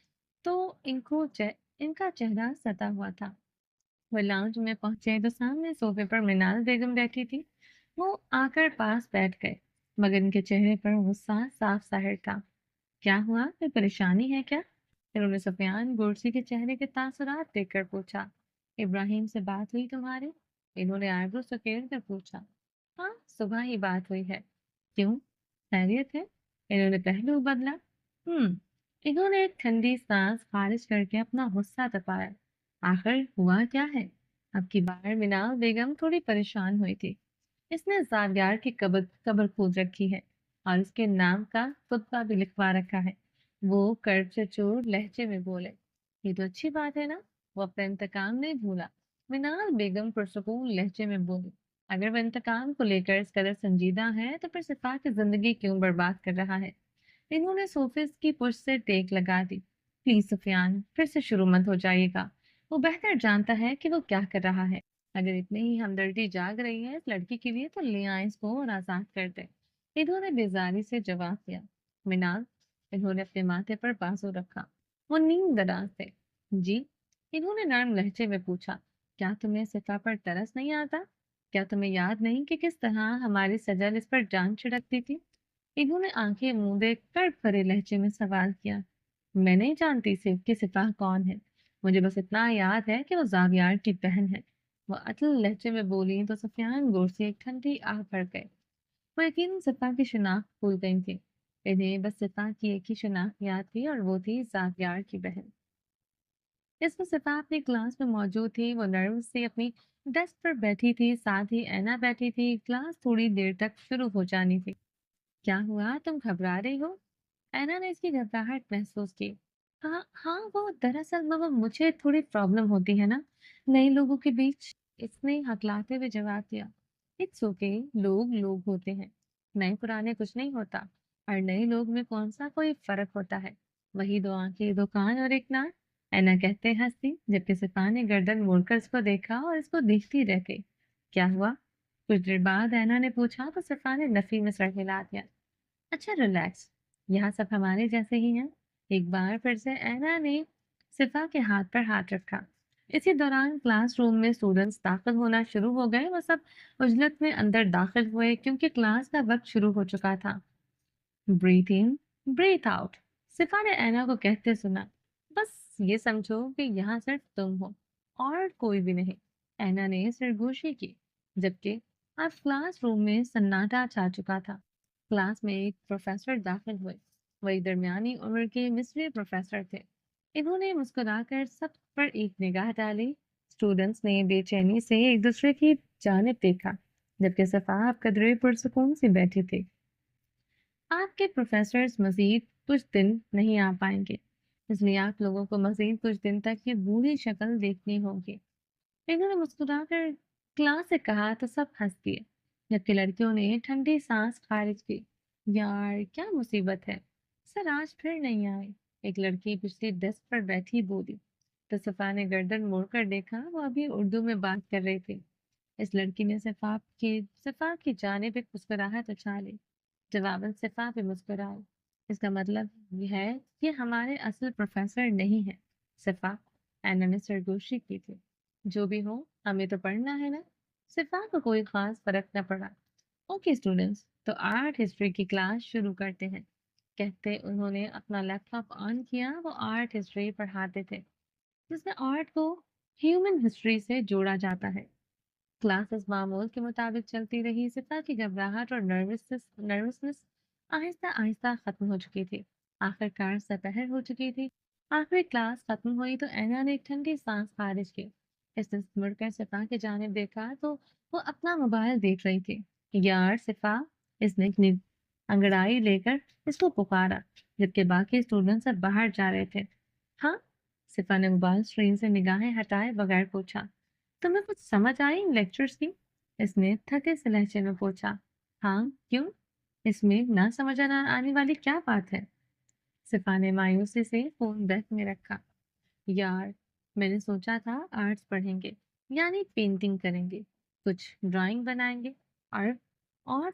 तो इनका चेहरा सता हुआ था। वो लाउंज में पहुंचे तो सामने सोफे पर मिनाल बेगम बैठी थी। वो आकर पास बैठ गए, मगर इनके चेहरे पर गुस्सा साफ जाहिर था। क्या हुआ, कोई परेशानी है क्या? इन्होंने सुफियान गुरसी के चेहरे के तासुरात देखकर पूछा। इब्राहिम से बात हुई तुम्हारी? इन्होंने आईब्रो सकेल कर पूछा। हाँ, सुबह ही बात हुई है। क्यों, खैरियत है? इन्होंने पहलू बदला। इन्होंने एक ठंडी सांस खारिज करके अपना गुस्सा तपाया। आखिर हुआ क्या है? अब की बार मिनाल बेगम थोड़ी परेशान हुई थी। इसने ज़ादियार की कब्र खोद रखी है और इसके नाम का खुतबा भी लिखवा रखा है। वो कर्ज से चोर लहजे में बोले। ये तो अच्छी बात है ना, वो अपना इंतकाम नहीं भूला। मिनाल बेगम पुरसकून लहजे में बोली। अगर वो इंतकाम को लेकर इस कदर संजीदा है तो फिर सिपा की जिंदगी क्यों बर्बाद कर रहा है? इन्होंने सोफे की पुश से टेक लगा दी। प्लीज सुफियान, फिर से शुरू मत हो जाइएगा। वो बेहतर जानता है कि वो क्या कर रहा है। अगर इतनी ही हमदर्दी जाग रही है इस लड़की के लिए तो ले आए इसको और आजाद कर दे। इन्होंने बेजारी से जवाब दिया। मिनाल, इन्होंने अपने माथे पर बाजू रखा। वो नींद दराज थे। जी? इन्होंने नरम लहजे में पूछा। क्या तुम्हें सिफा पर तरस नहीं आता? क्या तुम्हें याद नहीं कि किस तरह हमारी सजल इस पर जान छिड़कती थी? इन्होंने आंखें मूंदे कर्क भरे लहजे में सवाल किया। मैं नहीं जानती सिर्फ कि सिपाह कौन है। मुझे बस इतना याद है कि वो जावियार की बहन है। वो अटल लहजे में बोली तो सुफियान गौर से एक ठंडी आह भर गए। वो यकीनन सिपा की शिनाख्त भूल गई थी। इन्हें बस सिपा की एक ही शिनाख्त याद थी और वो थी जावियार की बहन। इसमें सिपा अपनी क्लास में मौजूद थी। वो नर्वस से अपनी डेस्क पर बैठी थी, साथ ही ऐना बैठी थी। क्लास थोड़ी देर तक शुरू हो जानी थी। क्या हुआ, तुम घबरा रही हो? ऐना ने इसकी घबराहट महसूस की। हाँ हाँ, वो दरअसल वो मुझे थोड़ी प्रॉब्लम होती है ना, नए लोगों के बीच। इसने हकलाते हुए जवाब दिया। इट्स ओके, लोग लोग होते हैं, नए पुराने कुछ नहीं होता। और नए लोग में कौन सा कोई फर्क होता है? वही दो आंखें, दो कान और एक नाक। ऐना कहते हंसती, जबकि सिपा ने गर्दन मोड़कर इसको देखा और इसको देखती रह गई। क्या हुआ? कुछ देर बाद ऐना ने पूछा तो सिपा ने नफी में सर हिला दिया। अच्छा, रिलैक्स, यहाँ सब हमारे जैसे ही हैं। एक बार फिर से ऐना ने सिफा के हाथ पर हाथ रखा। इसी दौरान क्लासरूम में स्टूडेंट्स दाखिल होना शुरू हो गए। वो सब उजलत में अंदर दाखिल हुए क्योंकि क्लास का वक्त शुरू हो चुका था। ब्रीथ इन, ब्रीथ आउट, सिफा ने ऐना को कहते सुना। बस ये समझो कि यहाँ सिर्फ तुम हो और कोई भी नहीं। ऐना ने सरगोशी की, जबकि अब क्लासरूम में सन्नाटा छा चुका था। क्लास में एक प्रोफेसर दाखिल हुए। वही दरमियानी उम्र के मिस्री प्रोफेसर थे। इन्होंने मुस्कुराकर सब पर एक निगाह डाली। स्टूडेंट्स ने बेचैनी से एक दूसरे की जानिब देखा, जबकि सफा कदरे पुरसकून से बैठी थी। आपके प्रोफेसर्स मजीद कुछ दिन नहीं आ पाएंगे, इसलिए आप लोगों को मजीद कुछ दिन तक ये बूढ़ी शक्ल देखनी होगी। इन्होंने मुस्कुराकर क्लास से कहा तो सब हंस दिए, जबकि लड़कियों ने ठंडी सांस खारिज की। यार, क्या मुसीबत है, सर आज फिर नहीं आए? एक लड़की पिछली डेस्क पर बैठी बोली। तो सफा ने गर्दन मोड़कर देखा, वो अभी उर्दू में बात कर रही थी। इस लड़की ने सिफा की जानिब एक मुस्कुराहट उछाली। जवाबन सिफा भी मुस्कुराई। इसका मतलब यह है कि हमारे असल प्रोफेसर नहीं है। सिफा, एना ने सरगोशी की थी। जो भी हो, हमें तो पढ़ना है ना। सिफा को कोई खास फर्क न पड़ा। ओके स्टूडेंट्स, तो आर्ट हिस्ट्री की क्लास शुरू करते हैं, कहते उन्होंने अपना लैपटॉप ऑन किया। वो आर्ट हिस्ट्री पढ़ाते थे, जिसमें आर्ट को ह्यूमन हिस्ट्री से जोड़ा जाता है। क्लासेस मामूल के मुताबिक चलती रही। सिपा की घबराहट और नर्वसनेस आहिस्ता आहिस्ता खत्म हो चुकी थी। आखिरकार दोपहर हो चुकी थी। आखिरी क्लास खत्म हुई तो ऐना ने एक ठंडी सांस खारिज की। इसने मुड़कर सिपा की जानिब देखा तो वो अपना मोबाइल देख रही थी। यार सिपा, इसने एक अंगड़ाई लेकर इसको पुकारा, जबकि बाकी स्टूडेंट सब बाहर जा रहे थे। हाँ, सिपा ने मोबाइल स्क्रीन से निगाहें हटाए बगैर पूछा, तुम्हें कुछ समझ आई इन लेक्चर्स की? इसने थके से लहजे में पूछा। हाँ, क्यों? इसमें ना समझ आने वाली क्या बात है? सिफा ने मायूसी से फोन बैग में रखा। यार, मैंने सोचा था आर्ट्स पढ़ेंगे, यानी पेंटिंग करेंगे, कुछ ड्राइंग बनाएंगे और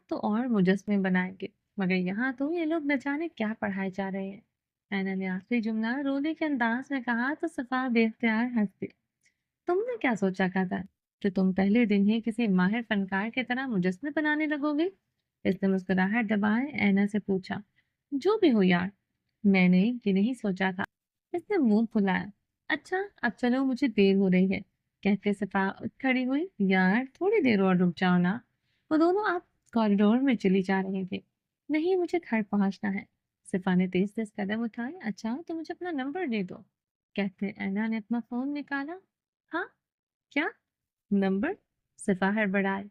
तो और मुजस्मे बनाएंगे। मगर यहाँ तो ये लोग न जाने क्या पढ़ाए जा रहे हैं। ऐना ने आखिरी जुमला रोने के अंदाज में कहा तो सफा बेख्तियार हंस दी। तुमने क्या सोचा था कि तुम पहले दिन ही किसी माहिर फनकार की तरह मुजस्मे बनाने लगोगे? इसने मुस्कुराहट दबाए ऐना से पूछा। जो भी हो यार, मैंने ये नहीं सोचा था। इसने मुंह फुलाया। अच्छा, अब चलो, मुझे देर हो रही है। कहते सफा उठ खड़ी हुई। यार, थोड़ी देर और रुक जाओ ना। वो दोनों आप कॉरिडोर में चली जा रही थी। नहीं, मुझे घर पहुंचना है। सिफा ने तेज तेज कदम उठाए। अच्छा, तो मुझे अपना नंबर दे दो। कहते ऐना ने अपना फोन निकाला। हाँ, क्या नंबर? सिफा हड़बड़ाए।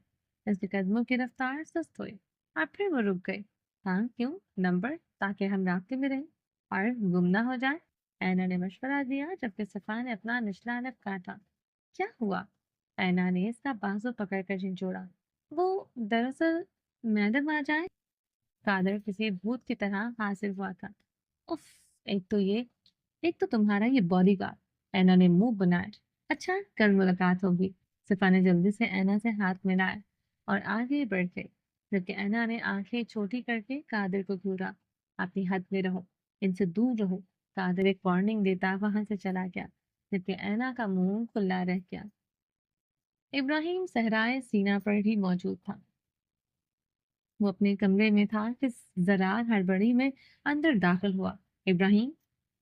उसके कदमों की रफ्तार सुस्त हुई और फिर वो रुक गई। हाँ, क्यों नंबर? ताकि हम रास्ते में रहें और गुम ना हो जाए। ऐना ने मशवरा दिया, जबकि सिफा ने अपना निचला नफ काटा। क्या हुआ? ऐना ने इसका बाजू पकड़कर झिझोड़ा। वो दरअसल मैडम आ जाए। कादर किसी भूत की तरह हासिल हुआ था। उफ, एक तो ये एक तो तुम्हारा ये बॉडीगार्ड। ऐना ने मुंह बनाया। अच्छा, कल मुलाकात होगी। सिफा ने जल्दी से ऐना से हाथ मिलाया और आगे बढ़ गई, जबकि ऐना ने आंखें छोटी करके कादिर को घूरा। अपनी हद में रहो, इनसे दूर रहो। कादिर एक वार्निंग देता वहां से चला गया, जबकि ऐना का मुंह खुला रह गया। इब्राहिम सहराए सीना पर ही मौजूद था। वो अपने कमरे में था कि जरार हड़बड़ी में अंदर दाखिल हुआ। इब्राहिम,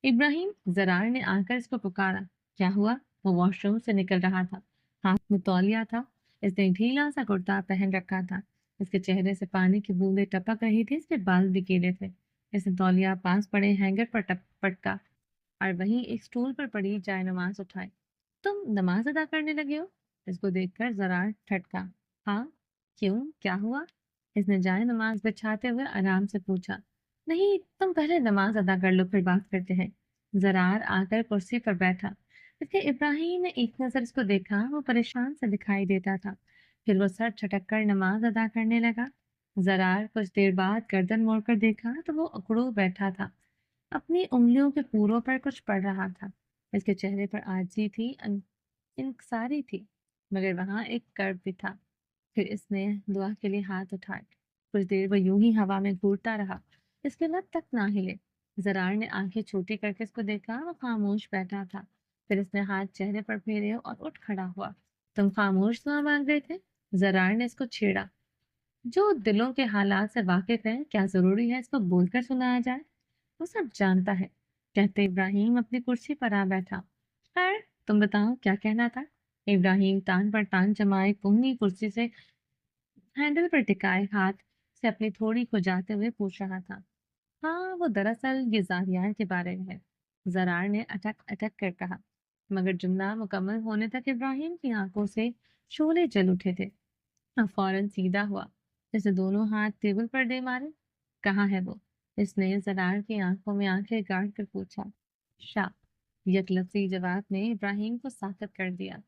इब्राहिम, जरार ने आकर इसको पुकारा। क्या हुआ? वो वॉशरूम से निकल रहा था। हाथ में तौलिया था। इसने ढीला सा कुर्ता पहन रखा था। इसके चेहरे से पानी की बूंदें टपक रही थी। इसके बाल भी गीले थे। इसने तौलिया पास पड़े हैंगर पर पटका और वहीं एक स्टूल पर पड़ी जाय नमाज उठाई। तुम नमाज अदा करने लगे हो? इसको देखकर जरार ठटका। हाँ, क्यों, क्या हुआ? इसने जाए नमाज बिछाते हुए आराम से पूछा। नहीं, तुम पहले नमाज अदा कर लो, फिर बात करते हैं। जरार आकर कुर्सी पर बैठा। इसके इब्राहिम ने एक नजर इसको देखा। वो परेशान से दिखाई देता था। फिर वो सर झटक कर नमाज अदा करने लगा। जरार कुछ देर बाद गर्दन मोड़कर देखा तो वो अकड़ू बैठा था। अपनी उंगलियों के पूरों पर कुछ पड़ रहा था। इसके चेहरे पर आजी थी, इंकसारी थी, मगर वहां एक कर्व भी था। फिर इसने दुआ के लिए हाथ उठाए। कुछ देर वो यूं ही हवा में घूरता रहा। इसके लब तक ना हिले। जरार ने आंखें छोटी करके इसको देखा। वो खामोश बैठा था। फिर इसने हाथ चेहरे पर फेरे और उठ खड़ा हुआ। तुम खामोश दुआ मांग रहे थे? जरार ने इसको छेड़ा। जो दिलों के हालात से वाकिफ है, क्या जरूरी है इसको बोलकर सुनाया जाए? वो सब जानता है। कहते इब्राहिम अपनी कुर्सी पर आ बैठा। खैर, तुम बताओ क्या कहना था? इब्राहिम तान पर तान जमाए पुंगी कुर्सी से हैंडल पर टिकाए हाथ से अपनी थोड़ी खुजाते हुए पूछ रहा था। हाँ, वो दरअसल ये जाहियार के बारे में है। जरार ने अटक अटक कर कहा, मगर जुमला मुकम्मल होने तक इब्राहिम की आंखों से शोले जल उठे थे। अब फौरन सीधा हुआ, जैसे दोनों हाथ टेबल पर दे मारे। कहाँ है वो? इसने जरार की आंखों में आंखें गाड़ कर पूछा। शाह, यकलफ्जी जवाब ने इब्राहिम को साकत कर दिया।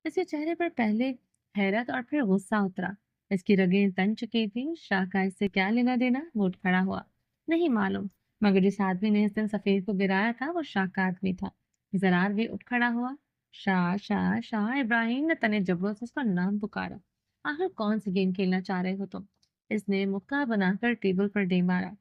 इसके चेहरे पर पहले हैरत और फिर गुस्सा उतरा। इसकी रगें तन चुकी थी। शाह का इससे क्या लेना देना? वो उठ खड़ा हुआ। नहीं मालूम, मगर जिस आदमी ने इस दिन सफेद को गिराया था वो शाह का आदमी था। जरार भी उठ खड़ा हुआ। शाह, शाह, शाह। इब्राहिम ने तने जबरों से उसका नाम पुकारा। आखिर कौन सी गेम खेलना चाह रहे हो तुम? इसने मुक्का बनाकर टेबल पर दे मारा।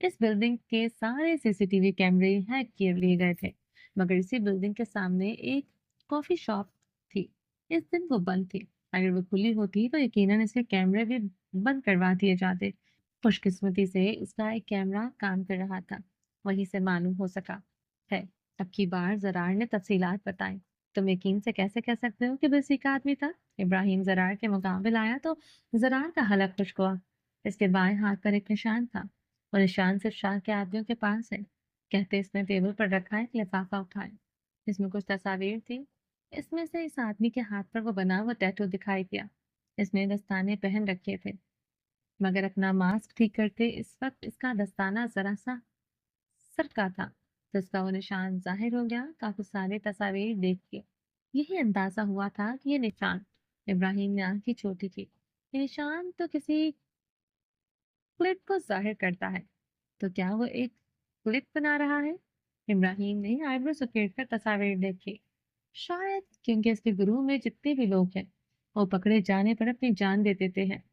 इस बिल्डिंग के सारे सीसीटीवी कैमरे हैक किए लिए गए थे, मगर इसी बिल्डिंग के सामने एक कॉफी शॉप थी। इस दिन वो बंद थी। अगर वो खुली होती तो यकीनन इसके कैमरे भी बंद करवा दिए जाते। खुशकिस्मती से इसका एक कैमरा काम कर रहा था। वहीं से मालूम हो सका है। अब की बार जरार ने तफसीलात बताई। तुम यकीन से कैसे कह सकते हो कि बस एक आदमी था? इब्राहिम ज़रार के मुकाबिल आया तो ज़रार का हलक खुश्क हुआ। इसके बाएं हाथ पर एक निशान था। वो निशान सिर्फ शाह के आदमियों के पास है। कहते इसने टेबल पर रखा एक लिफाफा उठाया। इसमें कुछ तस्वीर थी। इसमें से इस आदमी के हाथ पर वो बना हुआ टैटू दिखाई दिया। इसने दस्ताने पहन रखे थे, मगर अपना मास्क ठीक करते इस वक्त इसका दस्ताना जरा सा सरका था। तो इसका वो निशान जाहिर हो गया। काफी सारे तस्वीर देख के यही अंदाजा हुआ था कि ये निशान इब्राहिम ने आंखें छोटी की। ये निशान तो किसी क्लिप को जाहिर करता है। तो क्या वो एक क्लिप बना रहा है? इब्राहिम ने आईब्रो सुकेड़ कर तस्वीर देखी। शायद क्योंकि इसके गुरु में जितने भी लोग हैं वो पकड़े जाने पर अपनी जान दे देते हैं।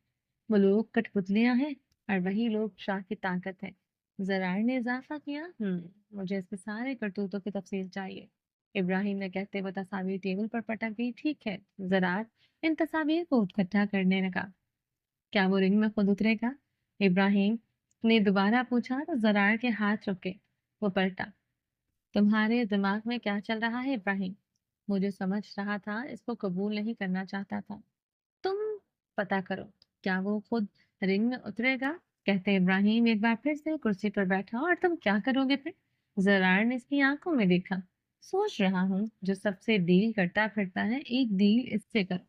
वो लोग कठपुतलियां हैं और वही लोग शाह की ताकत है। जरार ने इजाफा किया, मुझे इसके सारे करतूतों की तफसील चाहिए। इब्राहिम ने कहते वो तस्वीर टेबल पर पटक गई। ठीक है। जरार इन तस्वीर को इकट्ठा करने लगा। क्या वो रिंग में खुद उतरेगा? इब्राहिम ने दोबारा पूछा तो जरार के हाथ रुके। वो पलटा। तुम्हारे दिमाग में क्या चल रहा है इब्राहिम? मुझे समझ रहा था, इसको कबूल नहीं करना चाहता था। तुम पता करो, क्या वो खुद रिंग में उतरेगा? कहते इब्राहिम एक बार फिर से कुर्सी पर बैठा। और तुम क्या करोगे फिर? जरार ने इसकी आंखों में देखा। सोच रहा हूँ, जो सबसे डील करता फिरता है एक डील इससे करो।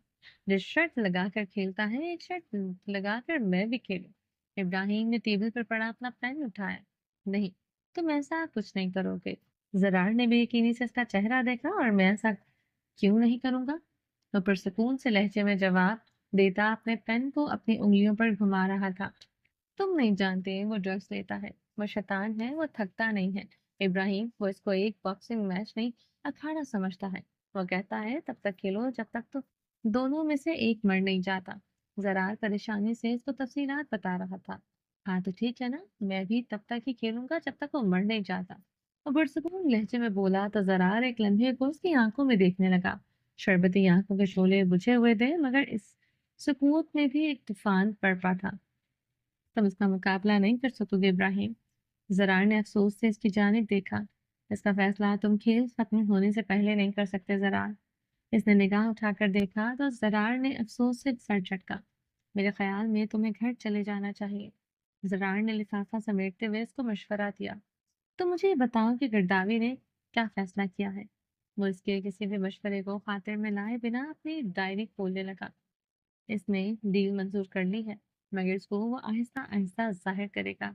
जो शर्त लगाकर खेलता है एक शर्त लगाकर मैं भी खेलूं। इब्राहिम ने टेबल पर पड़ा अपना पेन उठाया। नहीं, तुम ऐसा कुछ नहीं करोगे। जरार ने बेयकीनी से इसका चेहरा देखा। और मैं ऐसा क्यों नहीं करूंगा? तो पुरसकून से लहजे में जवाब देता अपने पेन को अपनी उंगलियों पर घुमा रहा था। तुम नहीं जानते, वो ड्रग्स लेता है, वो शैतान है, वो थकता नहीं है। इब्राहिम, वो इसको एक बॉक्सिंग मैच नहीं, अखाड़ा समझता है। वो कहता है तब तक खेलो जब तक तो दोनों में से एक मर नहीं जाता। जरार परेशानी से इसको तफसीलात बता रहा था। हाँ तो ठीक है ना, मैं भी तब तक ही खेलूंगा जब तक वो मर नहीं जाता। वो पुरसकून लहजे में बोला तो जरार एक लम्हे को उसकी आंखों में देखने लगा। शरबती आंखों के शोले बुझे हुए थे, मगर इस सुकूत में भी एक तूफान बरपा था। तुम इसका मुकाबला नहीं कर सकोगे इब्राहिम। जरार ने अफसोस से इसकी जानिब देखा। इसका फैसला तुम खेल खत्म होने से पहले नहीं कर सकते जरार। इसने निगाह उठाकर देखा तो जरार ने अफसोस से सर झटका। मेरे ख्याल में तुम्हें घर चले जाना चाहिए। जरार ने लिफाफा समेटते हुए इसको मशवरा दिया। तो मुझे ये बताओ कि गिरदावी ने क्या फैसला किया है? वो इसके किसी भी मशवरे को खातिर में लाए बिना अपनी डायरी खोलने लगा। इसने डील मंजूर कर ली है, मगर इसको वो आहिस्ता आहिस्ता जाहिर करेगा।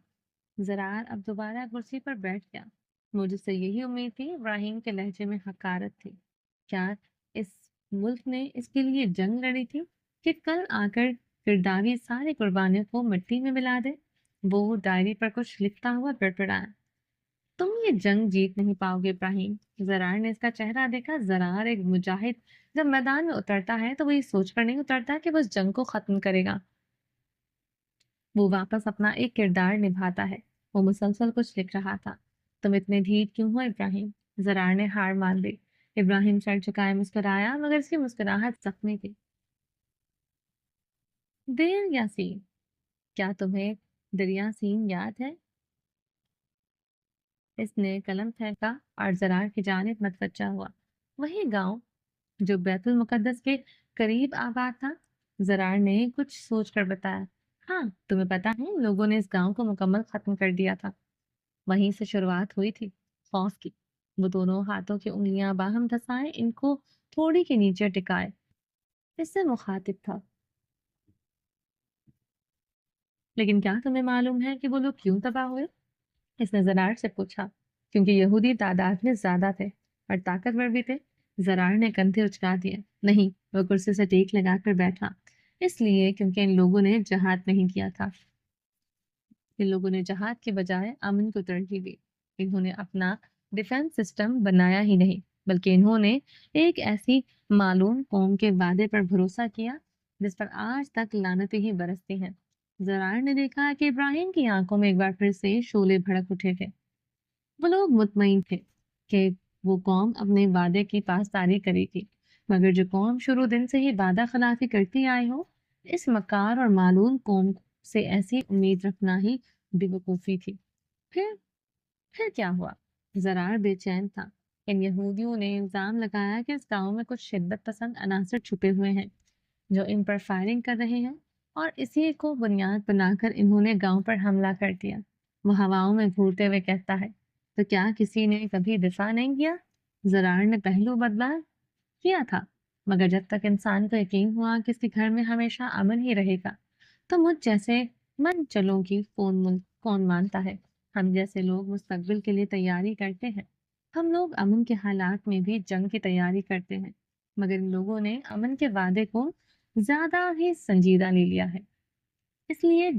जरार अब दोबारा कुर्सी पर बैठ गया। मुझसे यही उम्मीद थी। इब्राहिम के लहजे में हकारत थी। क्या इस मुल्क ने इसके लिए जंग लड़ी थी कि कल आकर गिरदावी सारी कुर्बानियों को मिट्टी में मिला दे? वो डायरी पर कुछ लिखता हुआ बड़बड़ाया। तुम ये जंग जीत नहीं पाओगे इब्राहिम। जरार ने इसका चेहरा देखा। जरार एक मुजाहिद जब मैदान में उतरता है तो वो ये सोचकर नहीं उतरता कि वो इस जंग को खत्म करेगा। वो वापस अपना एक किरदार निभाता है। वो मुसलसल कुछ लिख रहा था। तुम इतने ढीठ क्यों हो इब्राहिम? जरार ने हार मान ली। इब्राहिम सर झुकाए मुस्कुराया, मगर इसकी मुस्कुराहट जख्मी थी। देर यासीन, क्या तुम्हें दरिया सीन याद है? इसने कलम फेंका और जरार की जानिब मतवज्जा हुआ। वही गांव जो बैतुल मुकद्दस के करीब आबाद था। जरार ने कुछ सोचकर बताया। हाँ, तुम्हें पता है लोगों ने इस गांव को मुकम्मल खत्म कर दिया था। वहीं से शुरुआत हुई थी खौफ की। वो दोनों हाथों की उंगलियां बाहम धसाए, इनको थोड़ी के नीचे टिकाए। इससे मुखातिब था। लेकिन क्या तुम्हें मालूम है कि वो लोग क्यों तबाह हुए? इसने जरार से पूछा। क्योंकि यहूदी तादाद में ज्यादा थे और ताकतवर भी थे। जरार ने कंधे उचका दिए। नहीं, वो कुर्सी से टेक लगाकर बैठा। इसलिए क्योंकि इन लोगों ने जहाद नहीं किया था। इन लोगों ने जहाद के बजाय अमन को तरजीह दी। इन्होंने अपना डिफेंस सिस्टम बनाया ही नहीं, बल्कि इन्होंने एक ऐसी मालूम कौम के वादे पर भरोसा किया जिस पर आज तक लानतें ही बरसती हैं। जरार ने देखा कि इब्राहिम की आंखों में एक बार फिर से शोले भड़क उठे थे। वो लोग मुतमईन थे कि वो कौम अपने वादे की पासदारी करेगी, मगर जो कौम शुरू दिन से ही वादा खिलाफी करती आई हो, इस मकार और मालूम कौम से ऐसी उम्मीद रखना ही बेवकूफ़ी थी। फिर फिर क्या हुआ? जरार बेचैन था। ان یہودیوں نے الزام لگایا کہ اس گاؤں میں کچھ شدت پسند عناصر چھپے ہوئے ہیں جو ان پر فائرنگ کر رہے ہیں، اور اسی کو بنیاد بنا کر انہوں نے گاؤں پر حملہ کر دیا۔ وہ ہواؤں میں گھورتے ہوئے کہتا ہے، تو کیا کسی نے کبھی دفاع نہیں کیا؟ زرار نے پہلو بدلا کیا تھا، مگر جب تک انسان کو یقین ہوا کہ اس کے گھر میں ہمیشہ امن ہی رہے گا تو مجھ جیسے من چلوں کی کون مانتا ہے؟ ہم جیسے لوگ مستقبل کے لیے تیاری کرتے ہیں، ہم لوگ امن کے حالات میں بھی جنگ کی تیاری کرتے ہیں، مگر ان لوگوں نے امن کے وعدے کو زیادہ ہی سنجیدہ لے لیا ہے۔ اس لیے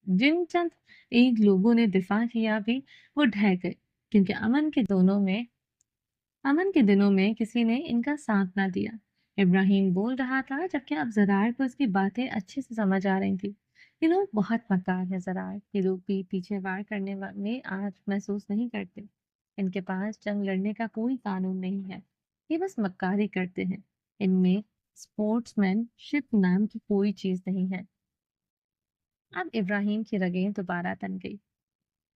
جن چند ایک لوگوں نے دفاع کیا بھی وہ ڈھہ گئے، کیونکہ امن کے دنوں میں کسی نے ان کا ساتھ نہ دیا۔ ابراہیم بول رہا تھا جبکہ اب زرار کو اس کی باتیں اچھے سے سمجھ آ رہی تھی۔ یہ لوگ بہت مکار ہیں زرار، یہ لوگ بھی پیچھے وار کرنے میں آج محسوس نہیں کرتے۔ ان کے پاس جنگ لڑنے کا کوئی قانون نہیں ہے، یہ بس مکاری کرتے ہیں۔ ان میں اسپورٹس مین شپ نام کی کوئی چیز نہیں ہے۔ اب ابراہیم کی رگیں دوبارہ تن گئی۔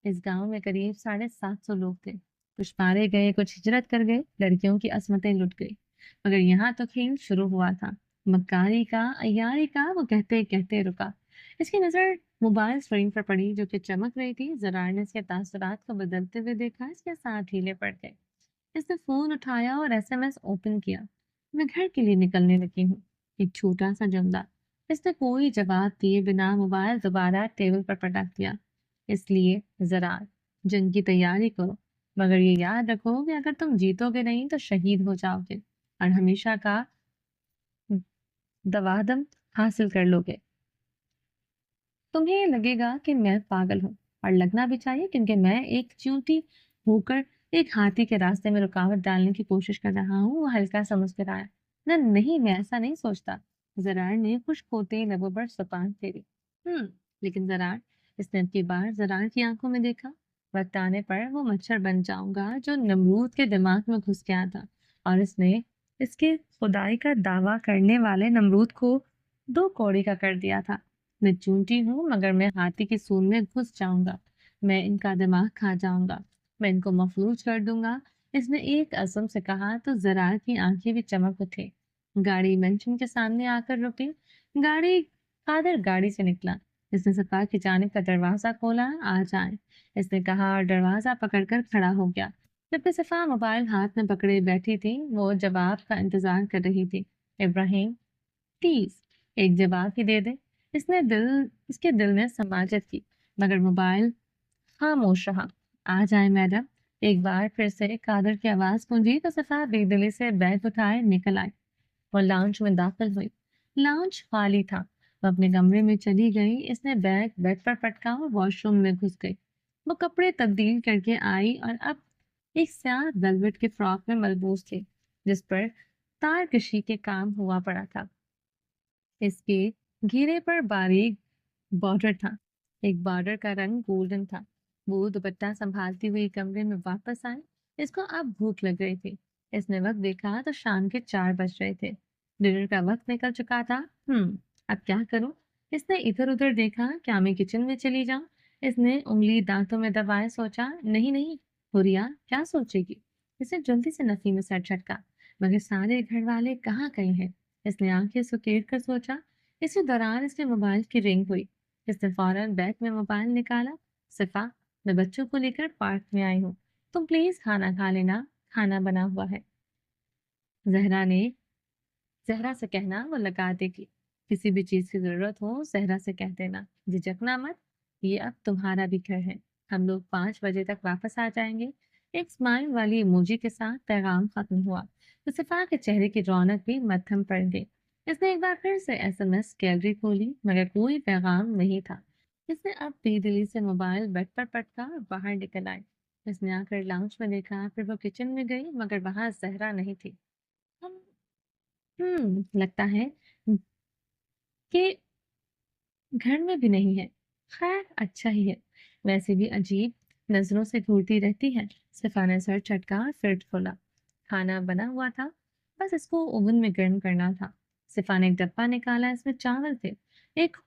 اس گاؤں میں قریب 750 لوگ تھے، کچھ مارے گئے، کچھ ہجرت کر گئے، لڑکیوں کی عصمتیں لٹ گئی، مگر یہاں تو کھیل شروع ہوا تھا، مکاری کا، عیاری کا۔ وہ کہتے کہتے رکا۔ اس کی نظر موبائل اسکرین پر پڑی جو کہ چمک رہی تھی۔ زرار نے اس کے تاثرات کو بدلتے ہوئے دیکھا، اس کے ساتھ ڈھیلے پڑ گئے۔ اس نے فون اٹھایا اور SMS اوپن کیا۔ میں گھر کے لیے نکلنے لگی ہوں، ایک چھوٹا سا جملہ۔ اس نے کوئی جواب دیے بنا موبائل دوبارہ ٹیبل پر پٹک دیا۔ اس لیے زرار، جنگ کی تیاری کرو، مگر یہ یاد رکھو کہ اگر تم جیتو گے نہیں تو شہید ہو جاؤ گے اور ہمیشہ کا دوادم حاصل کر لو گے۔ تمہیں لگے گا کہ میں پاگل ہوں، اور لگنا بھی چاہیے، کیونکہ میں ایک چیونٹی ہو کر ایک ہاتھی کے راستے میں رکاوٹ ڈالنے کی کوشش کر رہا ہوں۔ وہ ہلکا سا مسکرایا۔ نہ نہیں، میں ایسا نہیں سوچتا۔ زرار نے خشک ہوتے لبوں پر زبان پھیری۔ لیکن زرار، اس نے اب کی بار زرار کی آنکھوں میں دیکھا۔ وقت آنے پر وہ مچھر بن جاؤں گا جو نمرود کے دماغ میں گھس گیا تھا، اور اس نے اس کے خدائی کا دعویٰ کرنے والے نمرود کو دو کوڑی کا کر دیا تھا۔ میں چونٹی ہوں، مگر میں ہاتھی کی سون میں گھس جاؤں گا، میں ان کا دماغ کھا جاؤں گا، میں ان کو مفلوج کر دوں گا۔ اس نے ایک عزم سے کہا تو زرار کی آنکھیں بھی چمک اٹھے۔ گاڑی مینشن کے سامنے آ کر رکی۔ قادر گاڑی سے نکلا۔ اس نے صفا کی جانب کا دروازہ کھولا۔ آ جائیں، اس نے کہا اور دروازہ پکڑ کر کھڑا ہو گیا۔ جبکہ صفا موبائل ہاتھ میں پکڑے بیٹھی تھی، وہ جواب کا انتظار کر رہی تھی۔ ابراہیم، پلیز ایک جواب ہی دے دے۔ اس کے دل نے سماجت کی، مگر موبائل خاموش رہا۔ آ جائیں میڈم۔ ایک بار پھر سے قادر کی آواز گونجی تو صفا بے دلی سے بیگ اٹھائے نکل آئی۔ وہ لاؤنج میں داخل ہوئی۔ لاؤنج خالی تھا۔ وہ اپنے کمرے میں چلی گئی۔ اس نے بیگ بیڈ پر پٹکا اور واش روم میں گھس گئی۔ وہ کپڑے تبدیل کر کے آئی اور اب ایک سیاہ ویلوٹ کے فراک میں ملبوس تھی، جس پر تار کشی کے کام ہوا پڑا تھا۔ اس کے گھیرے پر باریک بارڈر تھا، ایک بارڈر کا رنگ گولڈن تھا۔ وہ دوپٹہ سنبھالتی ہوئی کمرے میں واپس آئی۔ اس کو اب بھوک لگ رہی تھی۔ اس نے وقت دیکھا تو شام کے 4 بج رہے تھے، ڈنر کا وقت نکل چکا تھا۔ اب کیا کروں؟ اس نے ادھر ادھر دیکھا، کیا میں کچن میں چلی جاؤں؟ اس نے انگلی دانتوں میں دبائے سوچا، نہیں نہیں، ہوریا کیا سوچے گی؟ اس نے جلدی سے نفی میں سر جھٹکا، مگر سارے گھر والے کہاں گئے ہیں؟ اس نے آنکھیں سکیڑ کر سوچا۔ اسی دوران اس کے موبائل کی رنگ ہوئی۔ اس نے فوراً بیگ میں موبائل نکالا۔ صفا، میں بچوں کو لے کر پارک میں آئی ہوں، تم پلیز کھانا کھا لینا، کھانا بنا ہوا ہے۔ زہرا سے کہنا، وہ لگا دے گی۔ کسی بھی چیز کی ضرورت ہو زہرا سے کہہ دینا، جھجکنا مت، یہ اب تمہارا بھی گھر ہے۔ ہم لوگ 5 بجے تک واپس آ جائیں گے۔ ایک اسمائل والی ایموجی کے ساتھ پیغام ختم ہوا تو صفا کے چہرے کی رونق بھی مدھم پڑ گئی۔ اس نے ایک بار پھر سے SMS گیلری کھولی، مگر کوئی پیغام نہیں تھا۔ اس نے اب بے دلی سے موبائل بیڈ پر پٹکا اور باہر نکل آئی۔ اس نے آ کر لاؤنج میں دیکھا، پھر وہ کچن میں گئی، مگر وہاں زہرا نہیں تھی۔ لگتا ہے کہ گھر میں بھی نہیں ہے۔ خیر اچھا ہی ہے، ویسے بھی عجیب نظروں سے گھورتی رہتی ہے۔ صفا نے سر چٹکا پھر کھولا۔ کھانا بنا ہوا تھا، بس اس کو اوون میں گرم کرنا تھا۔ صفا نے ایک ڈبہ نکالا، اس میں چاول تھے، ایک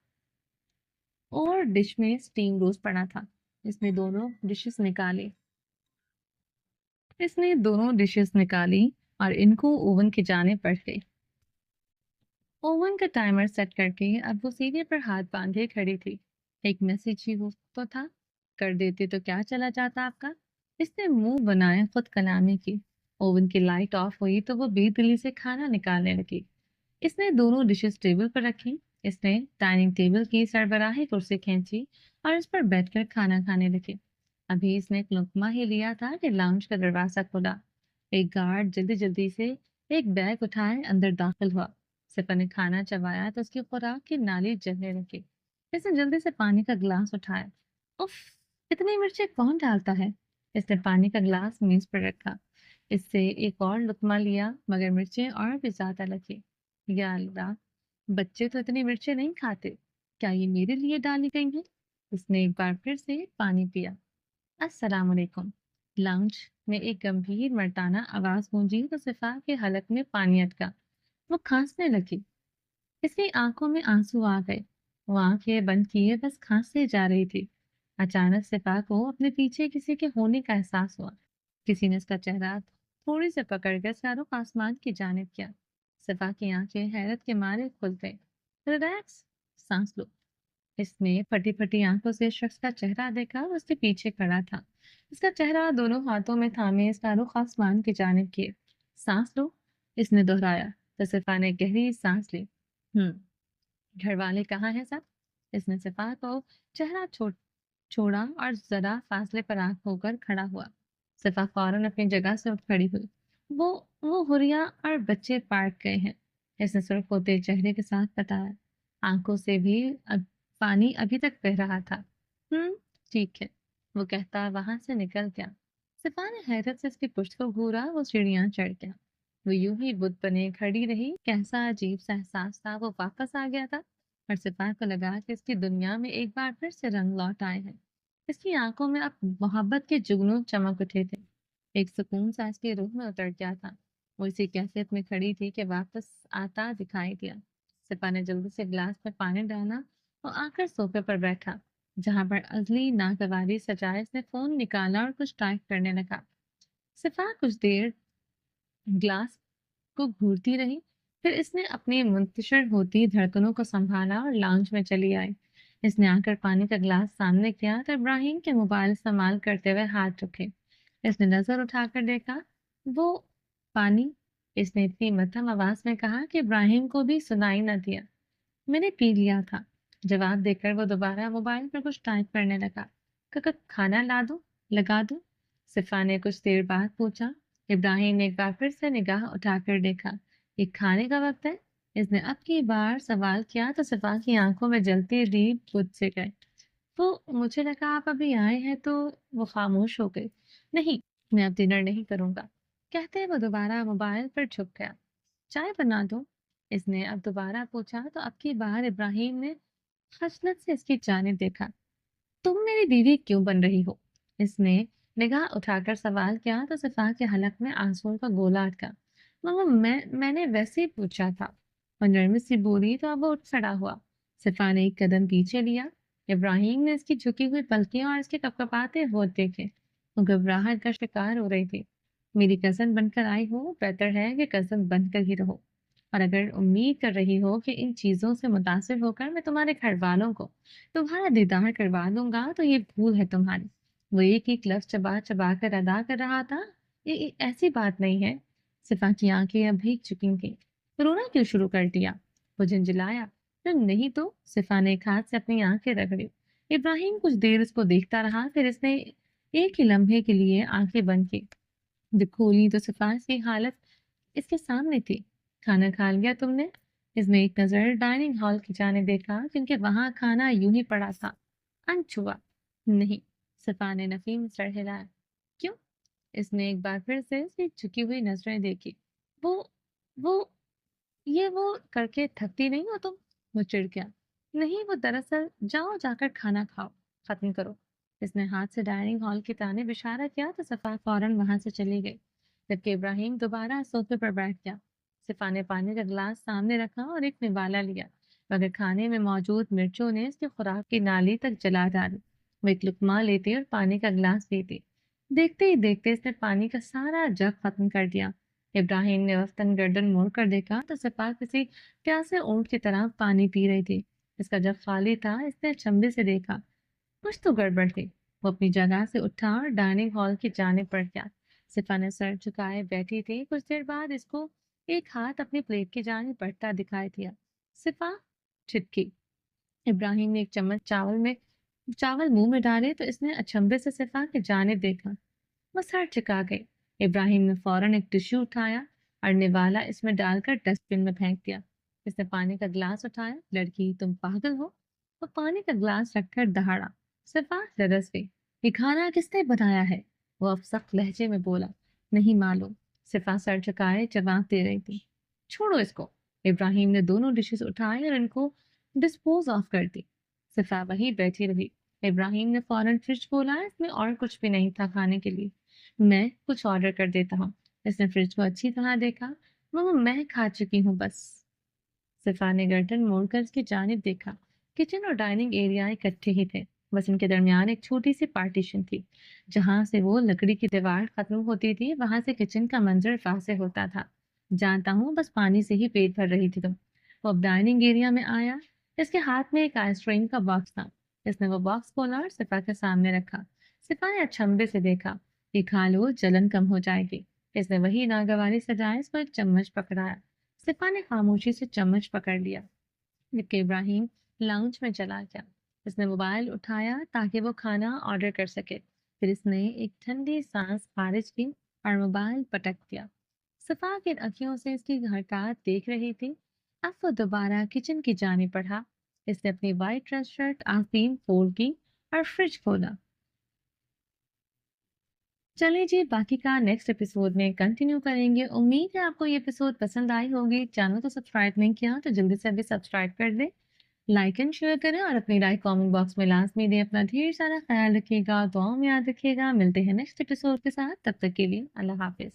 اور ڈش میں اسٹیم روز پڑا تھا۔ اس نے دونوں ڈشز نکالے اس نے دونوں ڈشز نکالی اور ان کو اوون کی جانب بڑھ گئی۔ اوون کا ٹائمر سیٹ کر کے اب وہ سینے پر ہاتھ باندھے کھڑی تھی۔ ایک میسج ہی وہ تو تھا، کر دیتے تو کیا چلا جاتا آپ کا۔ اس نے منہ بنائے خود کلامی کی۔ اوون کی لائٹ آف ہوئی تو وہ بے دلی سے کھانا نکالنے لگی۔ اس نے دونوں ڈشز ٹیبل پر رکھی۔ اس نے ڈائننگ ٹیبل کی سربراہی کرسی کھینچی اور اس پر بیٹھ کر کھانا کھانے لگی۔ ابھی اس نے ایک لقمہ ہی لیا تھا کہ لاؤنج کا دروازہ کھلا۔ ایک گارڈ جلدی جلدی سے ایک بیگ اٹھائے اندر داخل ہوا۔ صفا نے کھانا چبایا تو اس کی خوراک کی نالی جلنے لگی۔ اس نے جلدی سے پانی کا گلاس اٹھایا۔ اف، اتنی مرچیں کون ڈالتا ہے؟ اس نے پانی کا گلاس میز پر رکھا۔ اس سے ایک اور لقمہ لیا مگر مرچیں اور بھی زیادہ لگی۔ یا اللہ، بچے تو اتنی مرچیں نہیں کھاتے، کیا یہ میرے لیے ڈالی گئی ہیں؟ اس نے ایک بار پھر سے پانی پیا۔ السلام علیکم۔ لاؤنج میں ایک گمبھیر مردانہ آواز گونجی تو صفا کے حلق میں پانی اٹکا۔ وہ کھانسنے لگی۔ اس کی آنکھوں میں آنسو آ گئے۔ وہ آنکھیں بند کیے بس کھانستے جا رہی تھی۔ اچانک صفا کو اپنے پیچھے کسی کے ہونے کا احساس ہوا۔ کسی نے اس کا چہرہ تھوڑی سے پکڑ کر ساروں آسمان کی جانب کیا۔ صفا کی آنکھیں حیرت کے مارے کھل گئیں۔ ریلیکس، سانس لو۔ اس نے پھٹی پھٹی آنکھوں سے شخص کا چہرہ دیکھا، اس کے پیچھے کھڑا تھا۔ اس کا چہرہ دونوں ہاتھوں میں تھامے اس کا رخ آسمان کی جانب کیے۔ سانس لو، اس نے دہرایا تو صفا نے گہری سانس لی۔ گھر والے کہاں ہیں سب؟ اس نے صفا کو چہرہ چھوڑا اور ذرا فاصلے پر آنکھ ہو کر کھڑا ہوا۔ صفا فوراً اپنی جگہ سے اٹھ کھڑی ہوئی۔ وہ حریہ اور بچے پارک گئے ہیں، اس نے سرخ ہوتے چہرے کے ساتھ بتایا۔ آنکھوں سے بھی پانی ابھی تک بہہ رہا تھا۔ ٹھیک ہے، وہ کہتا وہاں سے نکل گیا۔ صفا نے حیرت سے اس کی پشت کو گھورا، وہ سیڑھیاں چڑھ گیا۔ وہ یوں ہی بت بنے کھڑی رہی۔ کیسا عجیب سا احساس تھا، وہ واپس آ گیا تھا اور صفا کو لگا کہ اس کی دنیا میں ایک بار پھر سے رنگ لوٹ آئے ہیں۔ اس کی آنکھوں میں اب محبت کے جگنوں چمک اٹھے تھے۔ ایک سکون سا اس کی روح میں اتر گیا تھا۔ وہ اسی کیفیت میں کھڑی تھی کہ واپس آتا دکھائی دیا۔ صفا نے جلدی سے گلاس میں پانی ڈالا اور آ کر صوفے پر بیٹھا، جہاں پر ازلی ناگواری سجائے اس نے فون نکالا اور کچھ ٹائپ کرنے لگا۔ صفا کچھ دیر گلاس کو گھورتی رہی، پھر اس نے اپنی منتشر ہوتی دھڑکنوں کو سنبھالا اور لاؤنج میں چلی آئی۔ اس نے آ کر پانی کا گلاس سامنے کیا تو ابراہیم کے موبائل استعمال کرتے ہوئے ہاتھ رکھے۔ اس نے نظر اٹھا کر دیکھا، وہ پانی۔ اس نے اتنی مدھم آواز میں کہا کہ ابراہیم کو بھی سنائی نہ دیا۔ میں نے پی لیا تھا، جواب دے کر وہ دوبارہ موبائل پر کچھ ٹائپ کرنے لگا۔ کھانا لا دوں، لگا دوں؟ صفا نے کچھ دیر بعد پوچھا۔ ابراہیم نے ایک بار پھر سے نگاہ اٹھا کر دیکھا۔ یہ کھانے کا وقت ہے؟ اس نے اب کی بار سوال کیا تو صفا کی آنکھوں میں جلتی دیپ بجھ سے گئے۔ وہ مجھے لگا آپ ابھی آئے ہیں تو وہ خاموش ہو گئی۔ نہیں، میں اب ڈنر نہیں کروں گا، کہتے وہ دوبارہ موبائل پر جھک گیا۔ چائے بنا دو؟ اس نے اب دوبارہ پوچھا تو اب کی بار ابراہیم نے خشنت سے اس کی جانب دیکھا۔ تم میری بیوی کیوں بن رہی ہو؟ اس نے نگاہ اٹھا کر سوال کیا تو صفا کے حلق میں آنسوؤں کا گولا اٹکا۔ ماما، میں نے ویسے ہی پوچھا تھا، اور نرمی سی بولی تو اب وہ اٹھ کھڑا ہوا۔ صفا نے ایک قدم پیچھے لیا۔ ابراہیم نے اس کی جھکی ہوئی پلکیاں اور اس کے کپکپاتے ہونٹ دیکھے۔ وہ گھبراہٹ کا شکار ہو رہی تھی۔ میری کزن بن کر آئی ہو، بہتر ہے کہ کزن بن کر ہی رہو، اور اگر امید کر رہی ہو کہ ان چیزوں سے متاثر ہو کر میں تمہارے گھر والوں کو تمہارا دیدار کروا دوں گا تو یہ بھول ہے تمہاری۔ وہ ایک ایک لفظ چبا چبا کر ادا کر رہا تھا۔ یہ ایسی بات نہیں ہے۔ صفا کی آنکھیں اب بھیگ چکی تھیں۔ رونا کیوں شروع کر دیا؟ وہ جھنجھلایا۔ نہیں تو، صفا نے ایک ہاتھ سے اپنی آنکھیں رگڑی۔ ابراہیم کچھ دیر اس کو دیکھتا رہا، پھر اس نے ایک ہی لمحے کے لیے آنکھیں بند کی۔ کھولی تو صفا کی حالت اس کے سامنے تھی۔ کھانا کھا لیا تم نے؟ اس نے ایک نظر ڈائننگ ہال کی جانب دیکھا کیونکہ وہاں کھانا یوں ہی پڑا تھا۔ انچھوا نہیں، صفا نے نفی میں سر ہلایا۔ کیوں؟ اس نے ایک بار پھر سے اس کی جھکی ہوئی نظریں دیکھی۔ وہ وہ وہ کر کے تھکتی نہیں ہو تم؟ وہ چڑ گیا۔ نہیں، وہ دراصل جاؤ جا کر کھانا کھاؤ، ختم کرو۔ اس نے ہاتھ سے ڈائننگ ہال کی جانب اشارہ کیا تو صفا فوراً وہاں سے چلی گئی، جبکہ ابراہیم دوبارہ صوفے پر بیٹھ گیا۔ صفا نے پانی کا گلاس سامنے رکھا اور ایک نوالا لیا، مگر کھانے میں موجود مرچوں نے اس کی خوراک کی نالی تک جلا ڈالی۔ وہ ایک لقمہ لیتی اور پانی کا گلاس پیتی۔ देखते ही देखते इसने पानी का सारा जग खत्म कर दिया। इब्राहिम ने वक्तन गर्दन मोड़ कर देखा तो सिपा किसी प्यासे ऊंट की तरह पानी पी रही थी। इसका जग खाली था। इसने अचंभे से देखा, कुछ तो गड़बड़ थी। वो अपनी जगह से उठा और डाइनिंग हॉल की जानिब बढ़ गया। सिफा ने सर झुकाए बैठी थी। कुछ देर बाद इसको एक हाथ अपनी प्लेट की जानिब बढ़ता दिखाई दिया। सिफा छिटकी। इब्राहिम ने एक चम्मच चावल मुंह में डाले तो इसने अचंभे से सिफा की जानिब देखा। वो सर झुका गई। इब्राहिम ने फौरन एक टिश्यू उठाया और निवाला इसमें डालकर डस्टबिन में फेंक दिया। इसने पानी का गिलास उठाया। लड़की, तुम पागल हो? वो पानी का गिलास रखकर दहाड़ा। सिफा तरस गई। ये खाना किसने बनाया है? वो अब सख्त लहजे में बोला। नहीं मालूम। सिफा सर झुकाए जवाब दे रही थी। छोड़ो इसको। इब्राहिम ने दोनों डिशेस उठाए और इनको डिस्पोज ऑफ कर दी। सिफा वहीं बैठी रही। इब्राहिम ने फौरन फ्रिज खोला। इसमें और कुछ भी नहीं था खाने के लिए। मैं कुछ ऑर्डर कर देता हूँ। इसने फ्रिज को अच्छी तरह देखा। वो मैं खा चुकी हूँ बस। सिफा ने गर्दन मोड़कर उसकी जानिब देखा। किचन और डाइनिंग एरिया इकट्ठे ही थे। बस इनके दरमियान एक छोटी सी पार्टीशन थी। जहां से वो लकड़ी की दीवार खत्म होती थी वहां से किचन का मंजर वाज़ेह होता था। जानता हूँ, बस पानी से ही पेट भर रही थी तुम। वो अब डाइनिंग एरिया में आया। इसके हाथ में एक आइसक्रीम का बॉक्स था। इसने वो बॉक्स खोला और सिफा के सामने रखा। सिफा ने अचंभे से देखा। ये खा लो, जलन कम हो जाएगी। इसने वही नागवारी सजाए इसको एक चम्मच पकड़ाया। सिफा ने खामोशी से चम्मच पकड़ लिया। जबकि इब्राहिम लाउंज में चला गया। उसने मोबाइल उठाया ताकि वो खाना ऑर्डर कर सके। फिर इसने एक ठंडी सांस खारिज की और मोबाइल पटक दिया। सफा की अखियों से इसकी हरकत देख रही थी। अब वो दोबारा किचन की जाने बढ़ा। इसने अपनी वाइट ड्रेस शर्ट आस्तीन फोल्ड की और फ्रिज खोला। चलिए जी, बाकी का नेक्स्ट एपिसोड में कंटिन्यू करेंगे। उम्मीद है आपको ये एपिसोड पसंद आई होगी। चैनल को सब्सक्राइब नहीं किया तो जल्दी से अभी सब्सक्राइब कर दें। लाइक एंड शेयर करें और अपनी राय कमेंट बॉक्स में लाजमी दें। अपना ढेर सारा ख्याल रखिएगा, दुआओं में याद रखिएगा। मिलते हैं नेक्स्ट एपिसोड के साथ। तब तक के लिए अल्लाह हाफिज।